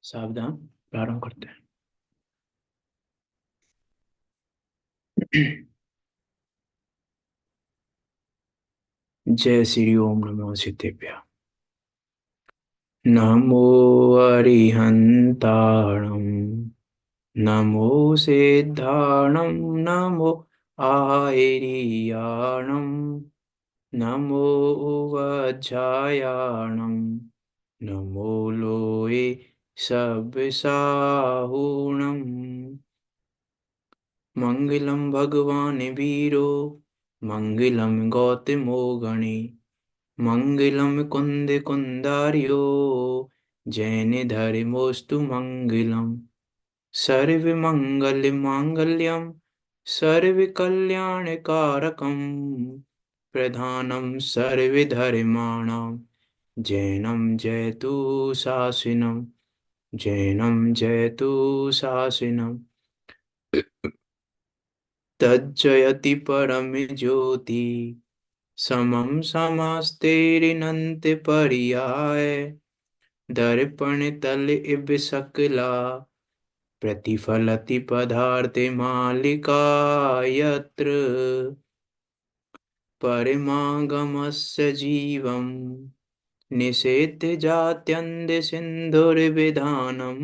सावधान, प्रारंभ करते हैं। जय श्री ओम नमो सिद्धेभ्य। नमो अरिहंताणं, नमो सिद्धाणं, नमो आयर्याणं, नमो वज्रायाणं, नमो लोये सब्साहुणम्। मंगलम भगवान वीरो, मंगलम गौतमो गणे, मंगलम कुंद कुंदार्यो, जैन धर्मोस्तु मंगलम। सर्व मंगल मांगल्यम, सर्व कल्याण कारकम, प्रधानम सर्व धर्माणाम, जैनम जयतु शासनम, जैनम जयतु शासनम। तज्जयति परम ज्योति, समम समास्तेरिनंत पर्याय, दर्पण तल इव सकला, प्रतिफलति पदार्थ मालिका यत्र, परिमागमस्य जीवम, निषेध जात्यन्त सिंधुर्विधानम,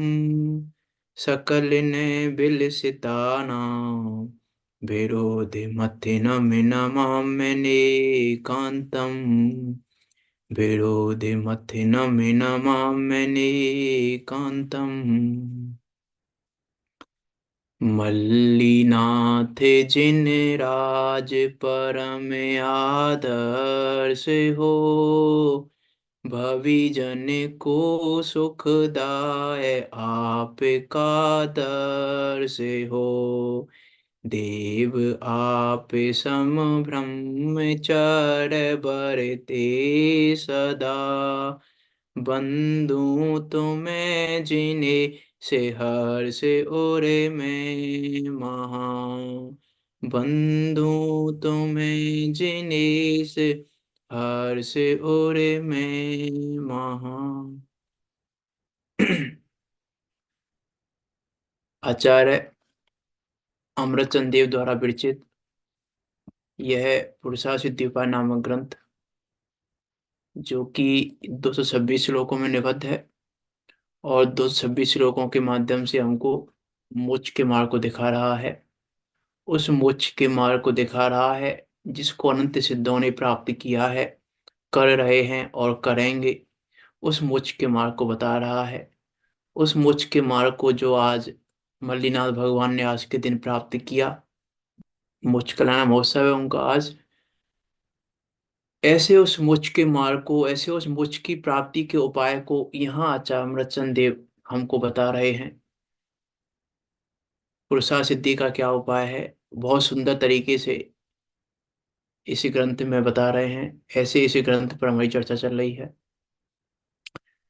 सकल ने बिलसितानां, विरोधि मथिनम नमाम्यने कांतम, विरोधि मथिनम नमाम्यने कांतम। मल्लीनाथ जिन राज परम आदर्श हो, भवि जन को सुखदाय आपका दर्श हो। देव आप सम ब्रह्मचर्य बरते सदा, बंधु तुम्हें जिन्हें से हर्ष उर में महा, बंधु तुम्हें जिन्हें से हर्ष उर में महा। आचार्य अमृतचंद देव द्वारा विरचित यह पुरुषा सिद्धि उपाय नामक ग्रंथ, जो कि 226 श्लोकों में निबद्ध है और 226 श्लोकों के माध्यम से हमको मोक्ष के मार्ग को दिखा रहा है। उस मोक्ष के मार्ग को दिखा रहा है जिसको अनंत सिद्धों ने प्राप्त किया है, कर रहे हैं और करेंगे। उस मोक्ष के मार्ग को बता रहा है। उस मोक्ष के मार्ग को जो आज मल्लीनाथ भगवान ने आज के दिन प्राप्त किया, मोक्ष कल्याण महोत्सव है उनका आज। ऐसे उस मोक्ष के मार्ग को, ऐसे उस मोक्ष की प्राप्ति के उपाय को यहाँ आचार्य अमृतचंद देव हमको बता रहे हैं। पुरुषा सिद्धि का क्या उपाय है, बहुत सुंदर तरीके से इसी ग्रंथ में बता रहे हैं। ऐसे इसी ग्रंथ पर हमारी चर्चा चल रही है।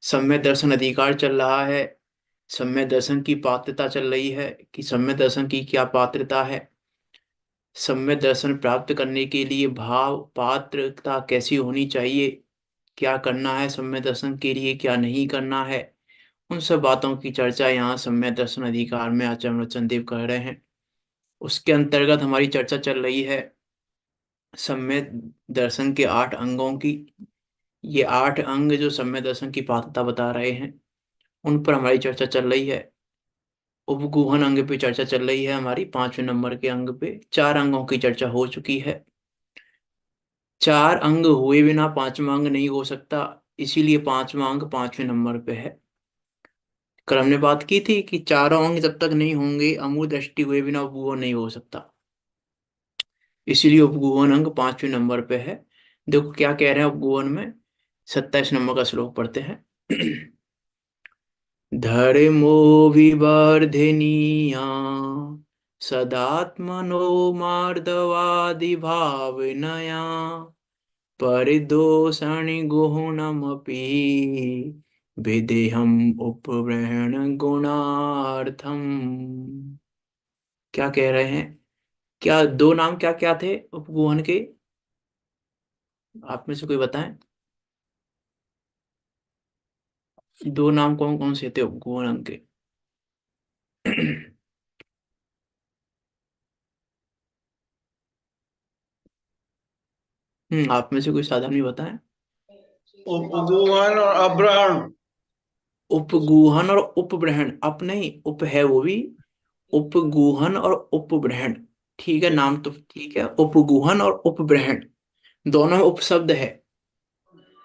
सम्यक दर्शन अधिकार चल रहा है। सम्यक दर्शन की पात्रता चल रही है कि सम्यक दर्शन की क्या पात्रता है। सम्यक दर्शन प्राप्त करने के लिए भाव पात्रता कैसी होनी चाहिए, क्या करना है सम्यक दर्शन के लिए, क्या नहीं करना है, उन सब बातों की चर्चा यहाँ सम्यक दर्शन अधिकार में आचार्य अमृतचंद देव कर रहे हैं। उसके अंतर्गत हमारी चर्चा चल रही है सम्यक दर्शन के 8 अंगों की। ये 8 अंग जो सम्यक दर्शन की पात्रता बता रहे हैं, उन पर हमारी चर्चा चल रही है। उपगुहन अंग पे चर्चा चल रही है हमारी, 5वें नंबर के अंग पे। 4 अंगों की चर्चा हो चुकी है। 4 अंग हुए बिना 5वां अंग नहीं हो सकता, इसीलिए 5वां अंग 5वें नंबर पे है। कल हमने बात की थी कि चारों अंग जब तक नहीं होंगे, अमूल दृष्टि हुए बिना उपगुहन नहीं हो सकता, इसीलिए उपगुहन अंग 5वें नंबर पे है। देखो क्या कह रहे हैं उपगुहन में, 27 नंबर का श्लोक पढ़ते हैं। धर्मो विवर्धिनीया, सदात्मनो मार्दवादि भावनया, परिदोषण गुणमपि, विदेहम उपग्रहण गुणार्थम। क्या कह रहे हैं, क्या दो नाम क्या क्या थे उपगुहन के, आप में से कोई बताएं। दो नाम कौन कौन से थे उपगुहन के? आप में से कोई साधन भी बताएं। उपगुहन और अब्रहण। उपगूहन और उपब्रहण, अप नहीं, उप है वो भी। उपगूहन और उपब्रहण। ठीक है, नाम तो ठीक है, उपगूहन और उपब्रहण। दोनों में उपशब्द है।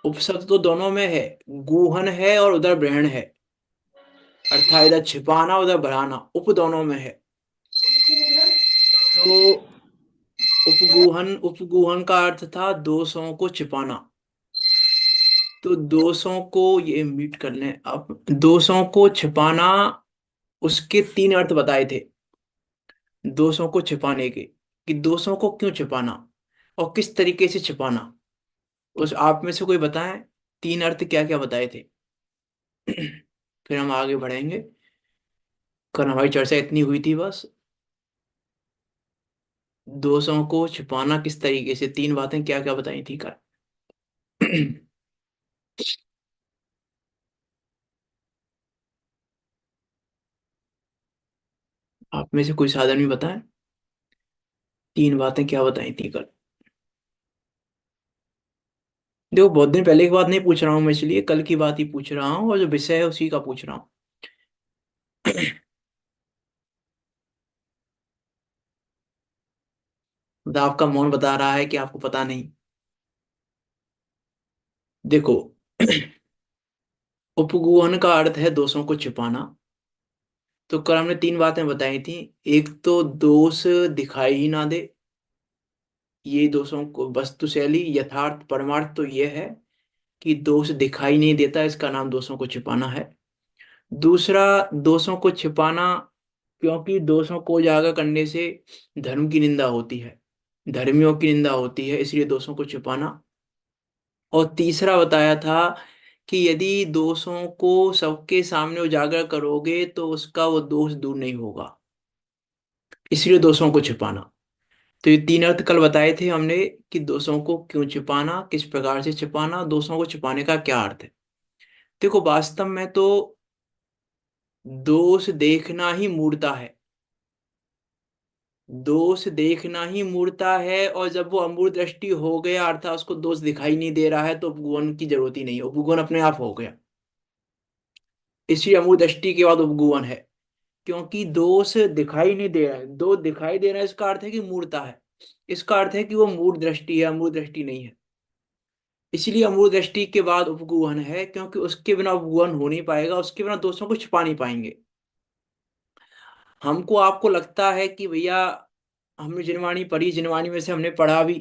उपशब्द तो दोनों में है। गूहन है और उधर ब्रहण है। अर्थात इधर छिपाना उधर बढ़ाना, उप दोनों में है। तो उपगूहन का अर्थ था दोषों को छिपाना। तो दोषों को ये मीट कर लें अब, दोषों को छिपाना। उसके तीन अर्थ बताए थे दोषों को छिपाने के, कि दोषों को क्यों छिपाना और किस तरीके से छिपाना। उस आप में से कोई बताएं, तीन अर्थ क्या क्या बताए थे। फिर हम आगे बढ़ेंगे। कल हमारी चर्चा इतनी हुई थी बस। दोषों को छिपाना किस तरीके से, तीन बातें क्या क्या बताई थी कल। आप में से कोई साधन भी बताएं, तीन बातें क्या बताई थी कल। देखो बहुत दिन पहले की बात नहीं पूछ रहा हूँ मैं, इसलिए कल की बात ही पूछ रहा हूँ, और जो विषय है उसी का पूछ रहा हूँ। मतलब आपका मौन बता रहा है कि आपको पता नहीं। देखो, उपगूहन का अर्थ है दोषों को छिपाना। तो कल हमने तीन बातें बताई थी। एक तो दोष दिखाई ही ना दे। ये दोषों को वस्तु शैली यथार्थ परमार्थ तो ये है कि दोष दिखाई नहीं देता, इसका नाम दोषों को छिपाना है। दूसरा, दोषों को छिपाना, क्योंकि दोषों को उजागर करने से धर्म की निंदा होती है, धर्मियों की निंदा होती है, इसलिए दोषों को छिपाना। और तीसरा बताया था कि यदि दोषों को सबके सामने उजागर करोगे तो उसका वो दोष दूर नहीं होगा, इसलिए दोषों को छिपाना। तो ये तीन अर्थ कल बताए थे हमने, कि दोषों को क्यों छिपाना, किस प्रकार से छिपाना, दोषों को छिपाने का क्या अर्थ है। देखो वास्तव में तो दोष देखना ही मूर्ता है। दोष देखना ही मूर्ता है, और जब वो अमूर्त दृष्टि हो गया अर्थात उसको दोष दिखाई नहीं दे रहा है, तो उपगुण की जरूरत ही नहीं है, उपगुण अपने आप हो गया। इसी अमूर्त दृष्टि के बाद उपगुण है। क्योंकि दोष दिखाई नहीं दे रहा है, दो दिखाई दे रहा है, इसका अर्थ है कि मूर्ता है। इसका अर्थ है कि वो मूर्त दृष्टि है, अमूर्त दृष्टि नहीं है। इसलिए अमूर्त दृष्टि के बाद उपगुहन है, क्योंकि उसके बिना उपगुहन हो नहीं पाएगा, उसके बिना दोषों को छिपा नहीं पाएंगे। हमको आपको लगता है कि भैया हमने जिनवाणी पढ़ी, जिनवाणी में से हमने पढ़ा भी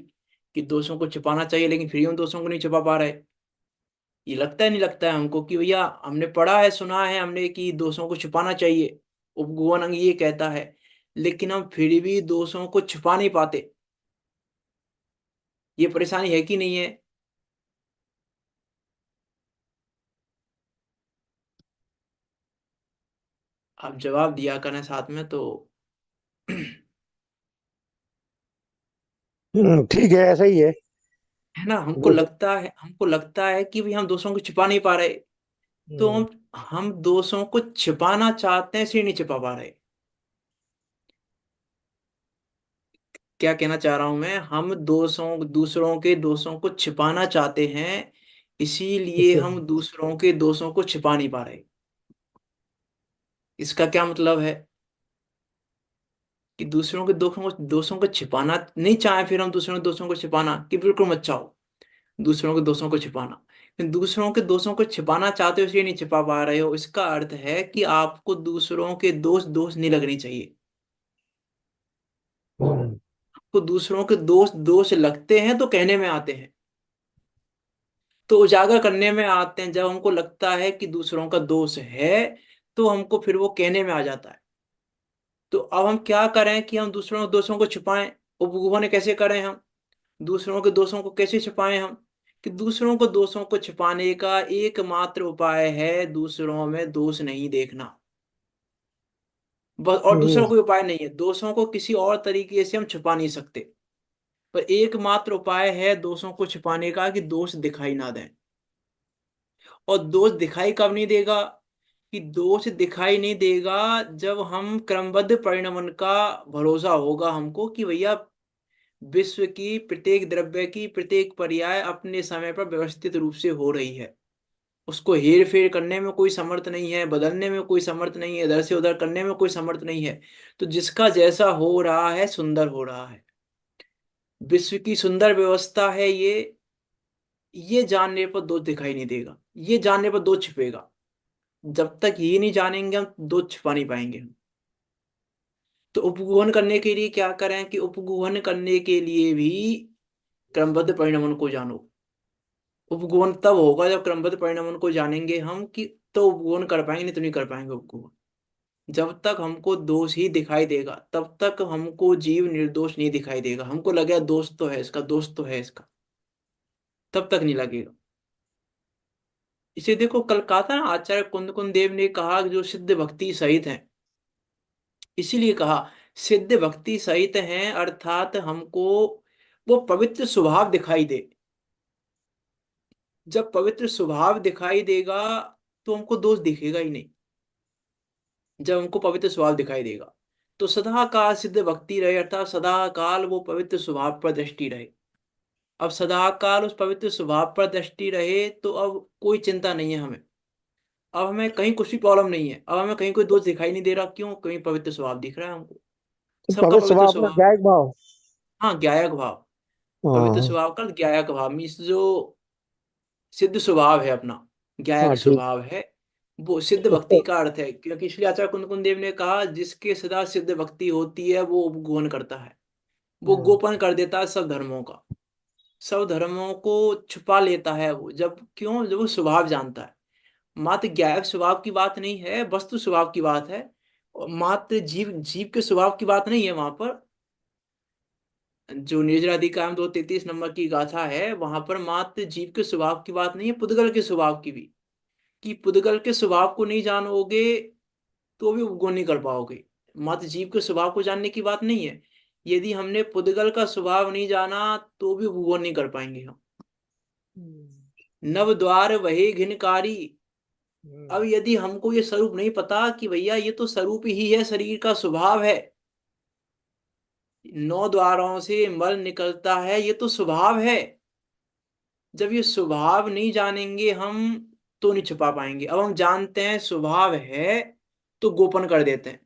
कि दोषों को छिपाना चाहिए, लेकिन फिर भी हम दोषों को नहीं छिपा पा रहे। ये लगता है नहीं लगता है हमको कि भैया हमने पढ़ा है सुना है हमने कि दोषों को छिपाना चाहिए, उपगुहन अंग ये कहता है, लेकिन हम फिर भी दोषों को छिपा नहीं पाते। ये परेशानी है कि नहीं है? आप जवाब दिया करें साथ में तो। ठीक है, ऐसा ही है। है ना, दोस्तों। हमको लगता है कि भाई हम दोषों को छिपा नहीं पा रहे। तो हम्म, हम दोषों को छिपाना चाहते हैं, इसलिए नहीं छिपा पा रहे। क्या कहना चाह रहा हूं मैं, हम दोषों दूसरों के दोषों को छिपाना चाहते हैं, इसीलिए इससे हम दूसरों के दोषों को छिपा नहीं पा रहे। इसका क्या मतलब है, कि दूसरों के दोषों को छिपाना नहीं चाहे, फिर हम दूसरों के दोषों को छिपाना, कि बिल्कुल मत चाहो दूसरों के दोषों को छिपाना। लेकिन दूसरों के दोषों को छिपाना चाहते हो इसलिए नहीं छिपा पा रहे हो, इसका अर्थ है कि आपको दूसरों के दोष दोष नहीं लगनी चाहिए। हम्म, आपको दूसरों के दोष दोष लगते हैं तो कहने में आते हैं, तो उजागर करने में आते हैं। जब हमको लगता है कि दूसरों का दोष है, तो हमको फिर वो कहने में आ जाता है। तो अब हम क्या करें कि हम दूसरों के दोषों को छिपाएं। उपगुहन कैसे करें हम, दूसरों के दोषों को कैसे छिपाएं हम, कि दूसरों को दोषों को छिपाने का एकमात्र उपाय है दूसरों में दोष नहीं देखना। बस, और दूसरा हम्म, कोई उपाय नहीं है, दोषों को किसी और तरीके से हम छिपा नहीं सकते। पर एकमात्र उपाय है दोषों को छिपाने का, कि दोष दिखाई ना दें। और दोष दिखाई कब नहीं देगा? कि दोष दिखाई नहीं देगा जब हम क्रमबद्ध परिणमन का भरोसा होगा हमको कि भैया विश्व की प्रत्येक द्रव्य की प्रत्येक पर्याय अपने समय पर व्यवस्थित रूप से हो रही है। उसको हेर फेर करने में कोई समर्थ नहीं है, बदलने में कोई समर्थ नहीं है, इधर से उधर करने में कोई समर्थ नहीं है। तो जिसका जैसा हो रहा है सुंदर हो रहा है, विश्व की सुंदर व्यवस्था है ये जानने पर दोष दिखाई नहीं देगा, ये जानने पर दोष छिपेगा। जब तक ये नहीं जानेंगे हम, दोष छिपा नहीं पाएंगे हम। तो उपगुहन करने के लिए क्या करें? कि उपगुहन करने के लिए भी क्रमबद्ध परिणमन को जानो। उपगुहन तब होगा जब क्रमबद्ध परिणमन को जानेंगे हम, कि तो उपगुहन कर पाएंगे, नहीं तो नहीं कर पाएंगे उपगुहन। जब तक हमको दोष ही दिखाई देगा तब तक हमको जीव निर्दोष नहीं दिखाई देगा। हमको लगेगा दोष तो है इसका, दोष तो है इसका, तब तक नहीं लगेगा। इसे देखो, कल कहा था ना, आचार्य कुंद कुंद देव ने कहा कि जो सिद्ध भक्ति सहित हैं, इसीलिए कहा सिद्ध भक्ति सहित हैं, अर्थात हमको वो पवित्र स्वभाव दिखाई दे। जब पवित्र स्वभाव दिखाई देगा तो हमको दोष दिखेगा ही नहीं। जब हमको पवित्र स्वभाव दिखाई देगा तो सदा काल सिद्ध भक्ति रहे, अर्थात सदा काल वो पवित्र स्वभाव पर दृष्टि रहे। अब सदा काल उस पवित्र स्वभाव पर दृष्टि रहे तो अब कोई चिंता नहीं है हमें। अब हमें कहीं कुछ भी प्रॉब्लम नहीं है, अब हमें कहीं कोई दोष दिखाई नहीं दे रहा। क्यों? कहीं पवित्र स्वभाव दिख रहा है हमको, तो सबका पवित्र पवित्र स्वभाव अपना स्वभाव। न्यायिक भाव। हाँ, ज्ञायक भाव। पवित्र हाँ। स्वभाव का ज्ञायक भाव मीन्स जो सिद्ध स्वभाव है अपना, हाँ ज्ञायक ठीक। स्वभाव है, वो सिद्ध भक्ति का अर्थ है। क्योंकि इसलिए आचार्य कुंद कुंद देव ने कहा जिसके सदा सिद्ध भक्ति होती है वो उपगोपन करता है। वो हाँ। गोपन कर देता है सब धर्मों का, सब धर्मों को छुपा लेता है वो। जब क्यों? जब वो स्वभाव जानता है। मात्र ज्ञायक स्वभाव की बात नहीं है, वस्तु स्वभाव की बात है। और मात्र जीव जीव के स्वभाव की बात नहीं है वहां पर। जो निर्जराधिकार 233 नंबर की गाथा है वहां पर मात्र जीव के स्वभाव की बात नहीं है, पुद्गल के स्वभाव की भी। कि पुद्गल के स्वभाव को नहीं जानोगे तो भी उपगुण नहीं कर पाओगे। मात्र जीव के स्वभाव को जानने की बात नहीं है। यदि हमने पुद्गल का स्वभाव नहीं जाना तो भी उपगुण नहीं कर पाएंगे हम। नव द्वार वही घिनकारी। अब यदि हमको ये स्वरूप नहीं पता कि भैया ये तो स्वरूप ही है, शरीर का स्वभाव है, 9 द्वारों से मल निकलता है, ये तो स्वभाव है। जब ये स्वभाव नहीं जानेंगे हम तो नहीं छुपा पाएंगे। अब हम जानते हैं स्वभाव है तो गोपन कर देते हैं।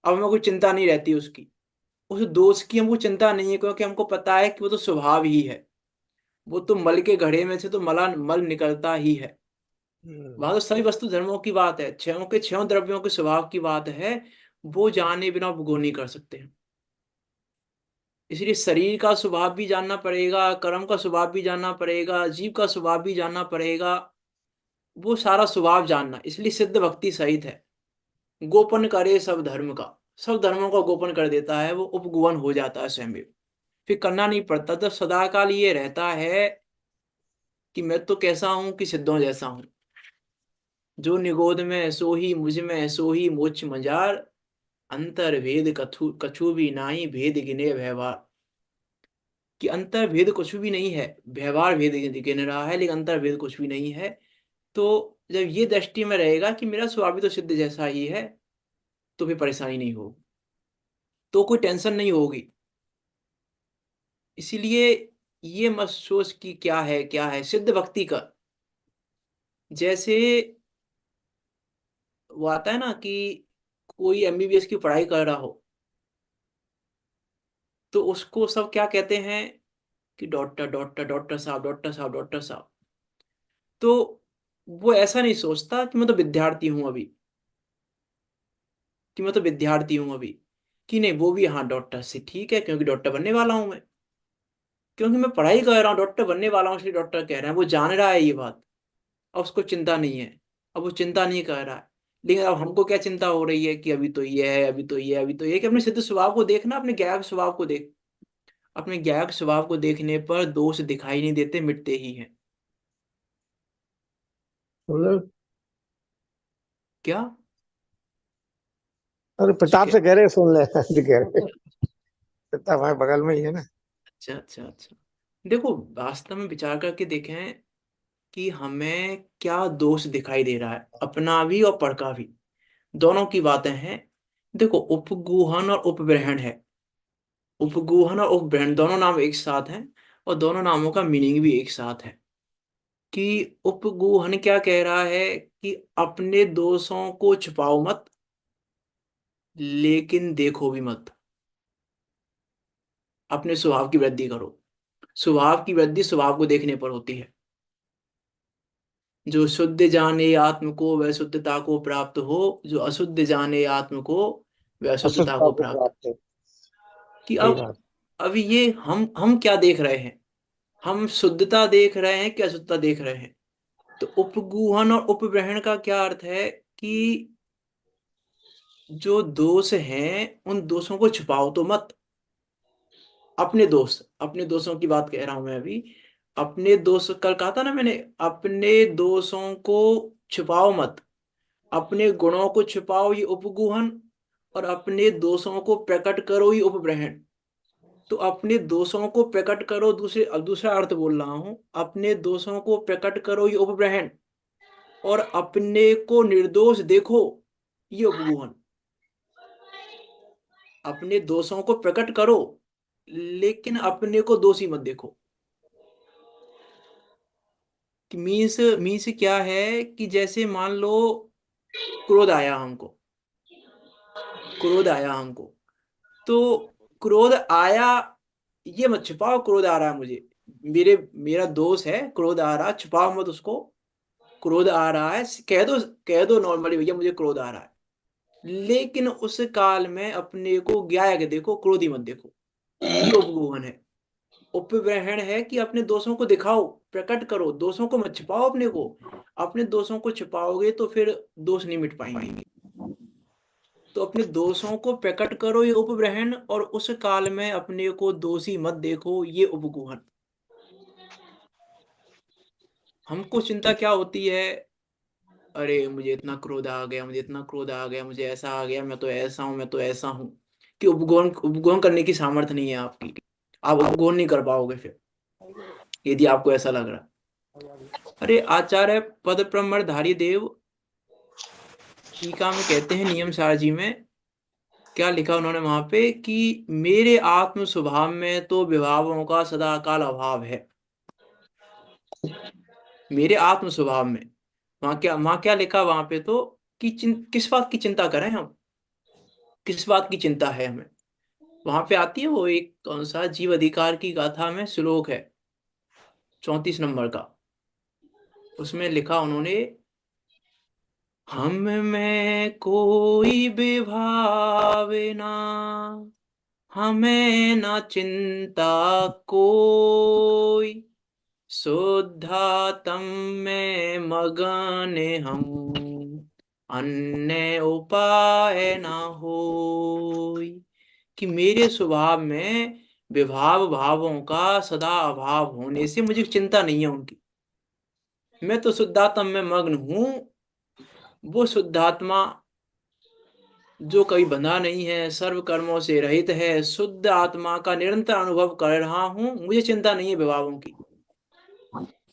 अब हमें कोई चिंता नहीं रहती उसकी, उस दोष की हमको चिंता नहीं है, क्योंकि हमको पता है कि वो तो स्वभाव ही है। वो तो मल के घड़े में से तो मला मल निकलता ही है। वहां तो सभी वस्तु धर्मों की बात है, छयों के छयों द्रव्यों के स्वभाव की बात है। वो जाने बिना उपभोग नहीं कर सकते हैं। इसलिए शरीर का स्वभाव भी जानना पड़ेगा, कर्म का स्वभाव भी जानना पड़ेगा, जीव का स्वभाव भी जानना पड़ेगा। वो सारा स्वभाव जानना, इसलिए सिद्ध भक्ति सहित है। गोपन करे सब धर्म का, सब धर्मों का गोपन कर देता है, वो उपगुवन हो जाता है स्वयं। फिर करना नहीं पड़ता। जब सदाकाल ये रहता है कि मैं तो कैसा हूं कि सिद्धों जैसा हूं, जो निगोद में सो ही मुझ में सो ही मोक्ष मजार, अंतर भेद कछु कछु भी नाई भेद गिने व्यवहार। कि अंतर भेद कुछ भी नहीं है, व्यवहार भेद गिन रहा है लेकिन अंतर भेद कुछ भी नहीं है। तो जब ये दृष्टि में रहेगा कि मेरा स्वभाव भी तो सिद्ध जैसा ही है, तो फिर परेशानी नहीं होगी, तो कोई टेंशन नहीं होगी। इसीलिए ये मत सोच कि क्या है सिद्ध भक्ति का। जैसे वो आता है ना कि कोई एमबीबीएस की पढ़ाई कर रहा हो तो उसको सब क्या कहते हैं? कि डॉक्टर डॉक्टर डॉक्टर साहब, डॉक्टर साहब, डॉक्टर साहब। तो वो ऐसा नहीं सोचता कि मैं तो विद्यार्थी हूं अभी, कि मैं तो विद्यार्थी हूं अभी। कि नहीं, वो भी हाँ डॉक्टर से ठीक है, क्योंकि डॉक्टर बनने वाला हूं मैं, क्योंकि मैं पढ़ाई कर रहा हूँ, डॉक्टर बनने वाला हूँ, इसलिए डॉक्टर कह रहे हैं। वो जान रहा है ये बात, अब उसको चिंता नहीं है। अब वो चिंता नहीं कर रहा है। लेकिन अब हमको क्या चिंता हो रही है? कि अभी तो ये है, अभी तो ये है, अभी तो ये है। कि अपने सिद्ध स्वभाव को देखना, अपने ज्ञायक स्वभाव को देख। अपने ज्ञायक स्वभाव को देखने पर दोष दिखाई नहीं देते, मिटते ही हैं। मतलब क्या? अरे कुछ प्रताप क्या? से कह रहे सुन ले जो कह रहे। प्रताप हमारे बगल में ही है ना। अच्छा अच्छा अच्छा। देखो, वास्तव में विचार करके देखें कि हमें क्या दोष दिखाई दे रहा है, अपना भी और पर का भी, दोनों की बातें हैं। देखो, उपगूहन और उपग्रहण है। उपगूहन और उपग्रहण दोनों नाम एक साथ हैं, और दोनों नामों का मीनिंग भी एक साथ है। कि उपगूहन क्या कह रहा है कि अपने दोषों को छुपाओ मत, लेकिन देखो भी मत। अपने स्वभाव की वृद्धि करो। स्वभाव की वृद्धि स्वभाव को देखने पर होती है। जो शुद्ध जाने आत्म को वह शुद्धता को प्राप्त हो, जो अशुद्ध जाने आत्म को वह अशुद्धता अशुद्धता को को प्राप्त। प्राप्त है। कि सही अब बात। अभी ये हम क्या देख रहे हैं? हम शुद्धता देख रहे हैं कि अशुद्धता देख रहे हैं? तो उपगूहन और उपग्रहण का क्या अर्थ है? कि जो दोष हैं उन दोषों को छुपाओ तो मत। अपने दोष, अपने दोषों की बात कह रहा हूं मैं अभी। अपने दोष, कल कहा था ना मैंने, अपने दोषों को छुपाओ मत। अपने गुणों को छुपाओ, ये उपगूहन। और अपने दोषों को प्रकट करो, ये उपग्रहण। तो अपने दोषों को प्रकट करो, दूसरे, अब दूसरा अर्थ बोल रहा हूं। अपने दोषों को प्रकट करो, ये उपग्रहण। और अपने को निर्दोष देखो, ये उपगूहन। अपने दोषों को प्रकट करो, लेकिन अपने को दोषी मत देखो। कि मीन्स, मीन्स क्या है कि जैसे मान लो क्रोध आया हमको, क्रोध आया हमको, तो क्रोध आया, ये मत छुपाओ क्रोध आ रहा है मुझे। मेरा दोष है, क्रोध आ रहा, छुपाओ मत उसको। क्रोध आ रहा है, कह दो, कह दो नॉर्मली, भैया मुझे क्रोध आ रहा है। लेकिन उस काल में अपने को ज्ञाया के देखो, क्रोधी मत देखो। ये उपगोहन है। उपग्रहण है कि अपने दोषों को दिखाओ, प्रकट करो, दोषों को मत छिपाओ अपने को। अपने दोषों को छिपाओगे तो फिर दोष नहीं मिट पाएंगे। तो अपने दोषों को प्रकट करो, ये उपग्रहण। और उस काल में अपने को दोषी मत देखो, ये उपगोहन। हमको चिंता क्या होती है? अरे मुझे इतना क्रोध आ गया, मुझे इतना क्रोध आ गया, मुझे ऐसा आ गया, मैं तो ऐसा हूं, मैं तो ऐसा हूं। कि उपगोहन, उपगोहन करने की सामर्थ्य नहीं है आपकी। आप उपगोहन नहीं कर पाओगे फिर, यदि आपको ऐसा लग रहा। अरे आचार्य पद ब्रह्मधारी देव टीका में कहते हैं, नियम सार जी में क्या लिखा उन्होंने वहां पे कि मेरे आत्म स्वभाव में तो विभावों का सदा काल अभाव है। मेरे आत्म स्वभाव में, वहां क्या लिखा वहां पे तो, कि किस बात की चिंता करें हम, किस बात की चिंता है हमें। वहां पे आती है वो एक, कौन सा, जीव अधिकार की गाथा में श्लोक है, 34 नंबर का। उसमें लिखा उन्होंने, हम में कोई विभावना, हमें न चिंता कोई, शुद्धातम में मगन हम, अन्य उपाय न होई। कि मेरे स्वभाव में विभाव भावों का सदा अभाव होने से मुझे चिंता नहीं है उनकी। मैं तो शुद्धात्म में मग्न हूं। वो शुद्धात्मा जो कभी बंधा नहीं है, सर्व कर्मों से रहित है, शुद्ध आत्मा का निरंतर अनुभव कर रहा हूं, मुझे चिंता नहीं है विभावों की।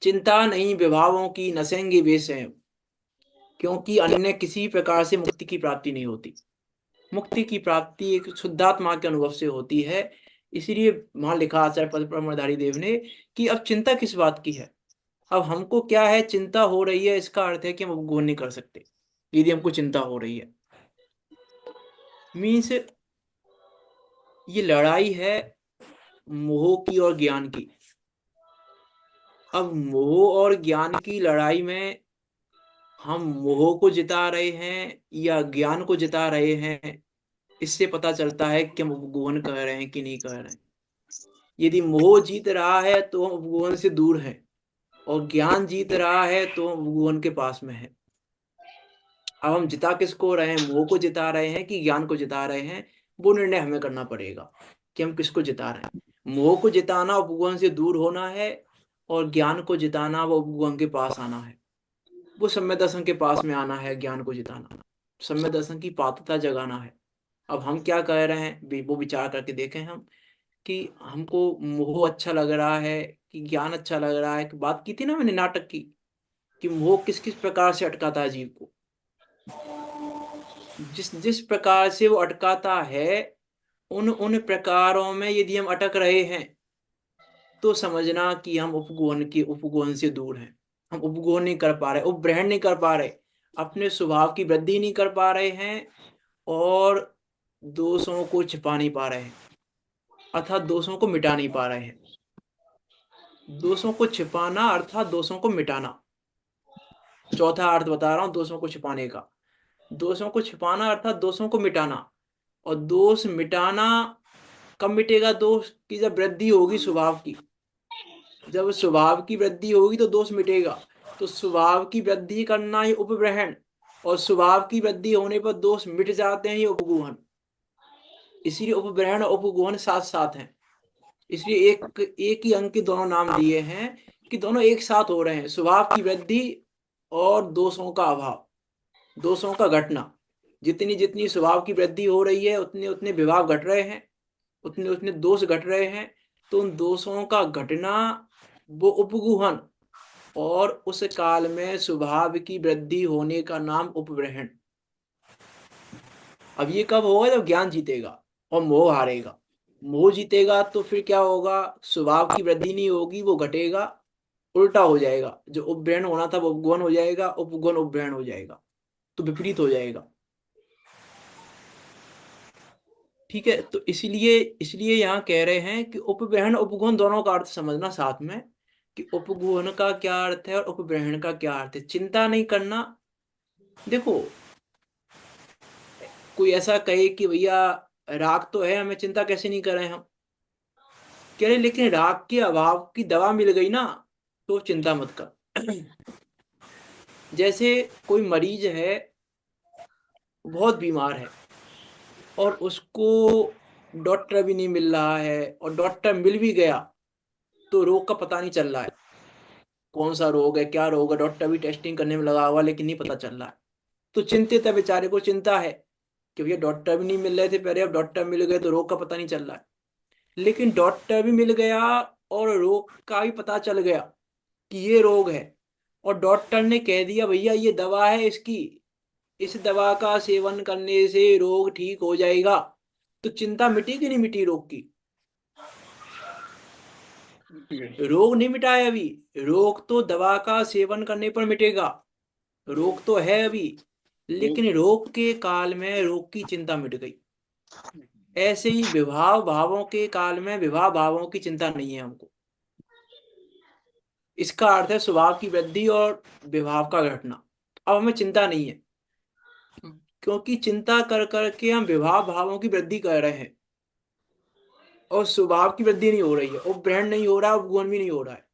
चिंता नहीं विभावों की, नसेंगे वे स्वयं। क्योंकि अन्य किसी प्रकार से मुक्ति की प्राप्ति नहीं होती। मुक्ति की प्राप्ति एक शुद्धात्मा के अनुभव से होती है। इसीलिए वहां लिखा आचार्य पद ब्रह्मधारी देव ने कि अब चिंता किस बात की है। अब हमको क्या है, चिंता हो रही है, इसका अर्थ है कि हम उपगोन नहीं कर सकते। यदि हमको चिंता हो रही है, मीन्स ये लड़ाई है मोह की और ज्ञान की। अब मोह और ज्ञान की लड़ाई में हम मोह को जिता रहे हैं या ज्ञान को जिता रहे हैं, इससे पता चलता है कि हम उपगोहन कर रहे हैं कि नहीं कर रहे हैं। यदि मोह जीत रहा है तो हम उपगोहन से दूर हैं, और ज्ञान जीत रहा है तो हम उपगोहन के पास में है। अब हम जिता किसको रहे हैं, मोह को जिता रहे हैं कि ज्ञान को जिता रहे हैं? वो निर्णय हमें करना पड़ेगा कि हम किसको जिता रहे हैं। मोह को जिताना उपगोहन से दूर होना है, और ज्ञान को जिताना वो उपगोहन के पास आना है। वो सम्य दर्शन के पास में आना है, ज्ञान को जिताना, सम्य दर्शन की पात्रता जगाना है। अब हम क्या कह रहे हैं, वो विचार करके देखें हम। कि हमको मोह अच्छा लग रहा है कि ज्ञान अच्छा लग रहा है। कि बात की थी ना मैंने नाटक की, कि मोह किस किस प्रकार से अटकाता है जीव को। जिस जिस प्रकार से वो अटकाता है, उन उन प्रकारों में यदि हम अटक रहे हैं, तो समझना कि हम उपगुहन से दूर हैं। हम उपगुहन नहीं कर पा रहे, उपग्रहण नहीं कर पा रहे, अपने स्वभाव की वृद्धि नहीं कर पा रहे हैं, और दोषों को छिपा नहीं पा रहे हैं, अर्थात दोषों को मिटा नहीं पा रहे हैं। दोषों को छिपाना अर्थात दोषों को मिटाना, चौथा अर्थ बता रहा हूं दोषों को छिपाने का। दोषों को छिपाना अर्थात दोषों को मिटाना। और दोष मिटाना कब मिटेगा? दोष की जब वृद्धि होगी स्वभाव की। जब स्वभाव की वृद्धि होगी तो दोष मिटेगा। तो स्वभाव की वृद्धि करना ही उपग्रहण, और स्वभाव की वृद्धि होने पर दोष मिट जाते हैं, ये उपगुहन। इसीलिए उपग्रहण और उपगुहन साथ साथ हैं। इसलिए एक एक ही अंक के दोनों नाम दिए हैं, कि दोनों एक साथ हो रहे हैं, स्वभाव की वृद्धि और दोषों का अभाव, दोषों का घटना। जितनी जितनी स्वभाव की वृद्धि हो रही है, उतने उतने विभाव घट रहे हैं, उतने उतने दोष घट रहे हैं। तो उन दोषों का घटना वो उपगुहन, और उस काल में स्वभाव की वृद्धि होने का नाम उपग्रहण। अब ये कब होगा? जब ज्ञान जीतेगा और मोह हारेगा। मोह जीतेगा तो फिर क्या होगा? स्वभाव की वृद्धि नहीं होगी, वो घटेगा, उल्टा हो जाएगा। जो उपग्रहण होना था वो उपगुहन हो जाएगा, उपगुहन उपग्रहण हो जाएगा, तो विपरीत हो जाएगा। ठीक है, तो इसलिए इसलिए यहाँ कह रहे हैं कि उपग्रहण उपगुहन दोनों का अर्थ समझना साथ में, कि उपगुहन का क्या अर्थ है और उपग्रहण का क्या अर्थ है। चिंता नहीं करना। देखो, कोई ऐसा कहे कि भैया राग तो है, हमें चिंता कैसे नहीं कर रहे हम। कह रहे लेकिन राग के अभाव की दवा मिल गई ना, तो चिंता मत कर। जैसे कोई मरीज है, बहुत बीमार है, और उसको डॉक्टर भी नहीं मिल रहा है, और डॉक्टर मिल भी गया तो रोग का पता नहीं चल रहा है, कौन सा रोग है, क्या रोग है। डॉक्टर भी टेस्टिंग करने में लगा हुआ, लेकिन नहीं पता चल रहा है। तो चिंतित है, बेचारे को चिंता है कि भैया डॉक्टर भी नहीं मिल रहे थे पहले, अब डॉक्टर मिल गए तो रोग का पता नहीं चल रहा है। लेकिन डॉक्टर भी मिल गया और रोग का भी पता चल गया कि ये रोग है, और डॉक्टर ने कह दिया भैया ये दवा है इसकी, इस दवा का सेवन करने से रोग ठीक हो जाएगा। तो चिंता मिटी कि नहीं मिटी रोग की? रोग नहीं मिटा है अभी। रोग तो दवा का सेवन करने पर मिटेगा। रोग तो है अभी, लेकिन रोग के काल में रोग की चिंता मिट गई। ऐसे ही विवाह भावों के काल में विवाह भावों की चिंता नहीं है हमको। इसका अर्थ है स्वभाव की वृद्धि और विवाह का घटना। अब हमें चिंता नहीं है, क्योंकि चिंता कर करके हम विवाह भावों की वृद्धि कर रहे हैं, और स्वभाव की वृद्धि नहीं हो रही है, उपग्रहण नहीं हो रहा है, उपगुण भी नहीं हो रहा है,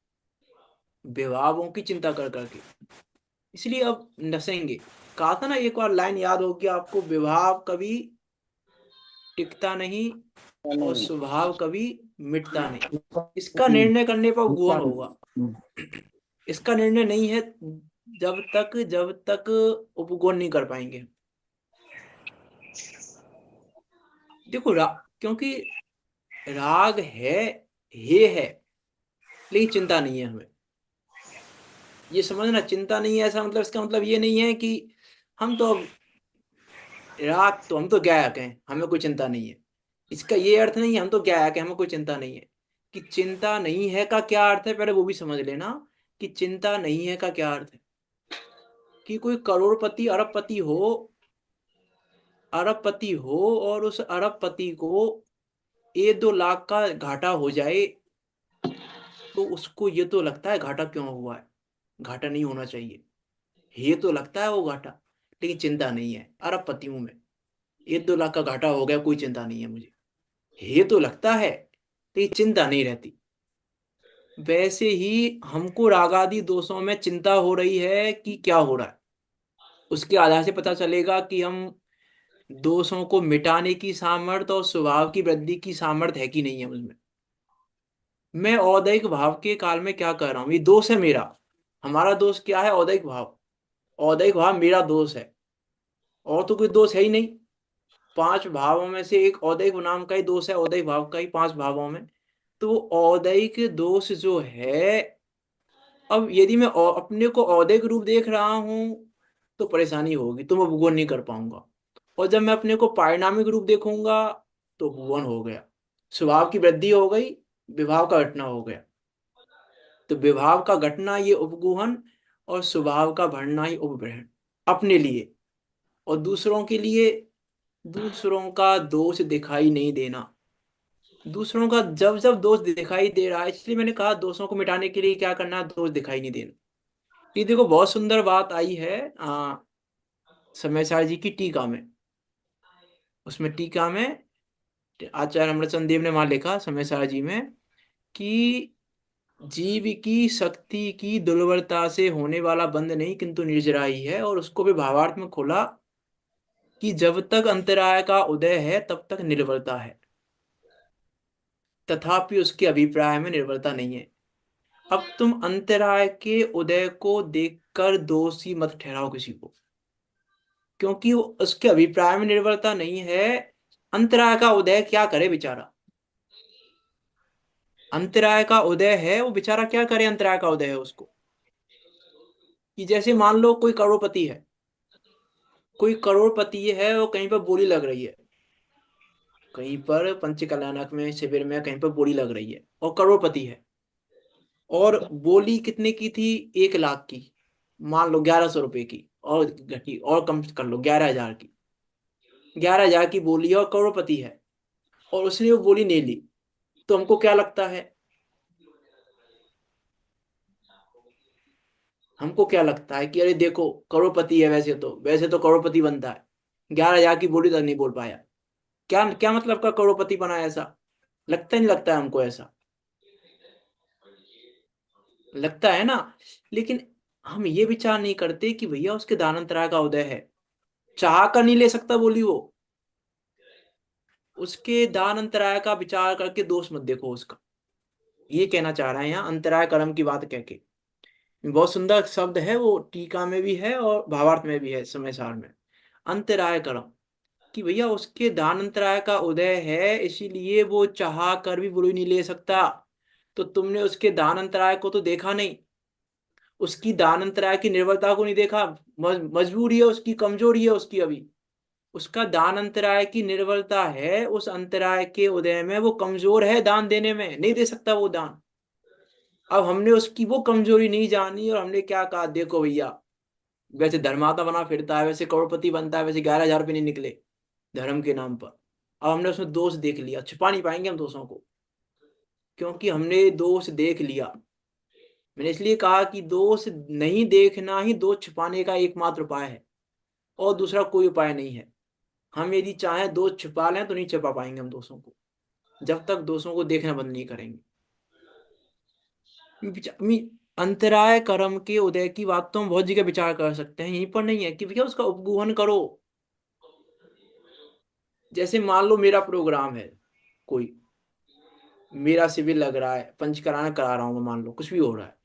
विभावों की चिंता कर करके। इसलिए अब नसेंगे। कहा था ना एक बार, लाइन याद होगी आपको, विभाव कभी टिकता नहीं और स्वभाव कभी मिटता नहीं। इसका निर्णय करने पर उपगुहन होगा। इसका निर्णय नहीं है जब तक उपगुहन नहीं कर पाएंगे। देखो क्योंकि राग है, हे है, लेकिन चिंता नहीं है हमें। ये समझना, चिंता नहीं है ऐसा मतलब, इसका मतलब ये नहीं है कि हम तो अब राग तो हम तो गायक हैं, हमें कोई चिंता नहीं है। इसका ये अर्थ नहीं है हम तो गायक हैं, हमें कोई चिंता नहीं है। कि चिंता नहीं है का क्या अर्थ है, पहले वो भी समझ लेना। कि चिंता नहीं है का क्या अर्थ है? कि कोई करोड़पति अरबपति हो, अरबपति हो, और उस अरबपति को 1-2 लाख का घाटा हो जाए, तो उसको ये तो लगता है घाटा क्यों हुआ है, घाटा नहीं होना चाहिए, ये तो लगता है वो घाटा, लेकिन चिंता नहीं है। अरबपति हूं मैं, 1-2 लाख का घाटा हो गया, कोई चिंता नहीं है मुझे, ये तो लगता है, लेकिन चिंता नहीं रहती। वैसे ही हमको रागादि दोषों में चिंता हो रही है कि क्या हो रहा है, उसके आधार से पता चलेगा कि हम दोषों को मिटाने की सामर्थ्य और स्वभाव की वृद्धि की सामर्थ्य है कि नहीं है मुझमें। मैं औदैहिक भाव के काल में क्या कर रहा हूँ, ये दोष है मेरा। हमारा दोष क्या है? औदैहिक भाव। औदैहिक भाव मेरा दोष है, और तो कोई दोष है ही नहीं। 5 भावों में से एक औदैहिक नाम का ही दोष है, औदैहिक भाव का ही 5 भावों में। तो वो औदैहिक दोष जो है, अब यदि मैं अपने को औदेक रूप देख रहा हूं तो परेशानी होगी, तो मैं भुवन नहीं कर पाऊंगा। और जब मैं अपने को पारिणामिक रूप देखूंगा तो भुवन हो गया। स्वभाव की वृद्धि हो गई, विभाव का घटना हो गया। तो विभाव का घटना ये उपगुहन, और स्वभाव का बढ़ना ही उपग्रहण अपने लिए। और दूसरों के लिए, दूसरों का दोष दिखाई नहीं देना। दूसरों का जब जब दोष दिखाई दे रहा है, इसलिए मैंने कहा दोषों को मिटाने के लिए क्या करना है, दोष दिखाई नहीं देना। ये देखो बहुत सुंदर बात आई है समय जी की टीका में। उसमें टीका में आचार्य अमृतचंद देव ने वहां लिखा समय जी में कि जीव की शक्ति की दुर्बलता से होने वाला बंध नहीं किंतु निर्जराई है। और उसको भी भावार्थ में खोला कि जब तक अंतराय का उदय है तब तक निर्बलता है, तथापि उसके अभिप्राय में निर्बलता नहीं है। अब तुम अंतराय के उदय को देखकर दोषी मत ठहराओ किसी को, क्योंकि उसके अभिप्राय में निर्बलता नहीं है। अंतराय का उदय क्या करे बेचारा, अंतराय का उदय है वो बेचारा क्या करे, अंतराय का उदय है उसको। कि जैसे मान लो कोई करोड़पति है, कोई करोड़पति है, वो कहीं पर बोली लग रही है, कहीं पर पंच कल्याणक में शिविर में कहीं पर बोली लग रही है और करोड़पति है। और बोली कितने की थी, 1 लाख की, मान लो 1100 रुपए की, और घटी और कम कर लो 11,000 की। 11,000 की बोली है और करोड़पति है, और उसने वो बोली नहीं ली। तो हमको क्या लगता है, हमको क्या लगता है कि अरे देखो करोड़पति है, वैसे तो करोड़पति बनता है, 11,000 की बोली तक नहीं बोल पाया। क्या क्या मतलब का करोड़पति बना है ऐसा, लगता नहीं, लगता है हमको ऐसा, लगता है ना। लेकिन हम ये विचार नहीं करते कि भैया उसके दानंतरा का उदय है, चाह कर नहीं ले सकता बोली वो। उसके दान अंतराय का विचार करके दोष मत देखो उसका। ये कहना चाह रहा है यहाँ अंतराय कर्म की बात कह के। बहुत सुंदर शब्द है वो, टीका में भी है और भावार्थ में भी है समय सार में। अंतराय कर्म, कि भैया उसके दान अंतराय का उदय है, इसीलिए वो चाह कर भी बुरी नहीं ले सकता। तो तुमने उसके दान अंतराय को तो देखा नहीं, उसकी दान अंतराय की निर्बलता को नहीं देखा। मजबूरी है उसकी, कमजोरी है उसकी अभी। उसका दान अंतराय की निर्बलता है, उस अंतराय के उदय में वो कमजोर है, दान देने में नहीं दे सकता वो दान। अब हमने उसकी वो कमजोरी नहीं जानी और हमने क्या कहा, देखो भैया वैसे धर्मात्मा बना फिरता है, वैसे करोड़पति बनता है, वैसे 11,000 रुपये नहीं निकले धर्म के नाम पर। अब हमने उसमें दोष देख लिया, छिपा नहीं पाएंगे हम दोषों को, क्योंकि हमने दोष देख लिया। मैंने इसलिए कहा कि दोष नहीं देखना ही दोष छिपाने का एकमात्र उपाय है, और दूसरा कोई उपाय नहीं है। हम यदि चाहें दोष छिपा लें तो नहीं छिपा पाएंगे हम दोषों को, जब तक दोषों को देखना बंद नहीं करेंगे। अंतराय कर्म के उदय की बात तो हम बहुत जगह विचार कर सकते हैं, यहीं पर नहीं है कि भैया उसका उपगूहन करो। जैसे मान लो मेरा प्रोग्राम है, कोई मेरा शिविर लग रहा है, पंचकर्मा करा रहा हूं मैं, मान लो कुछ भी हो रहा है,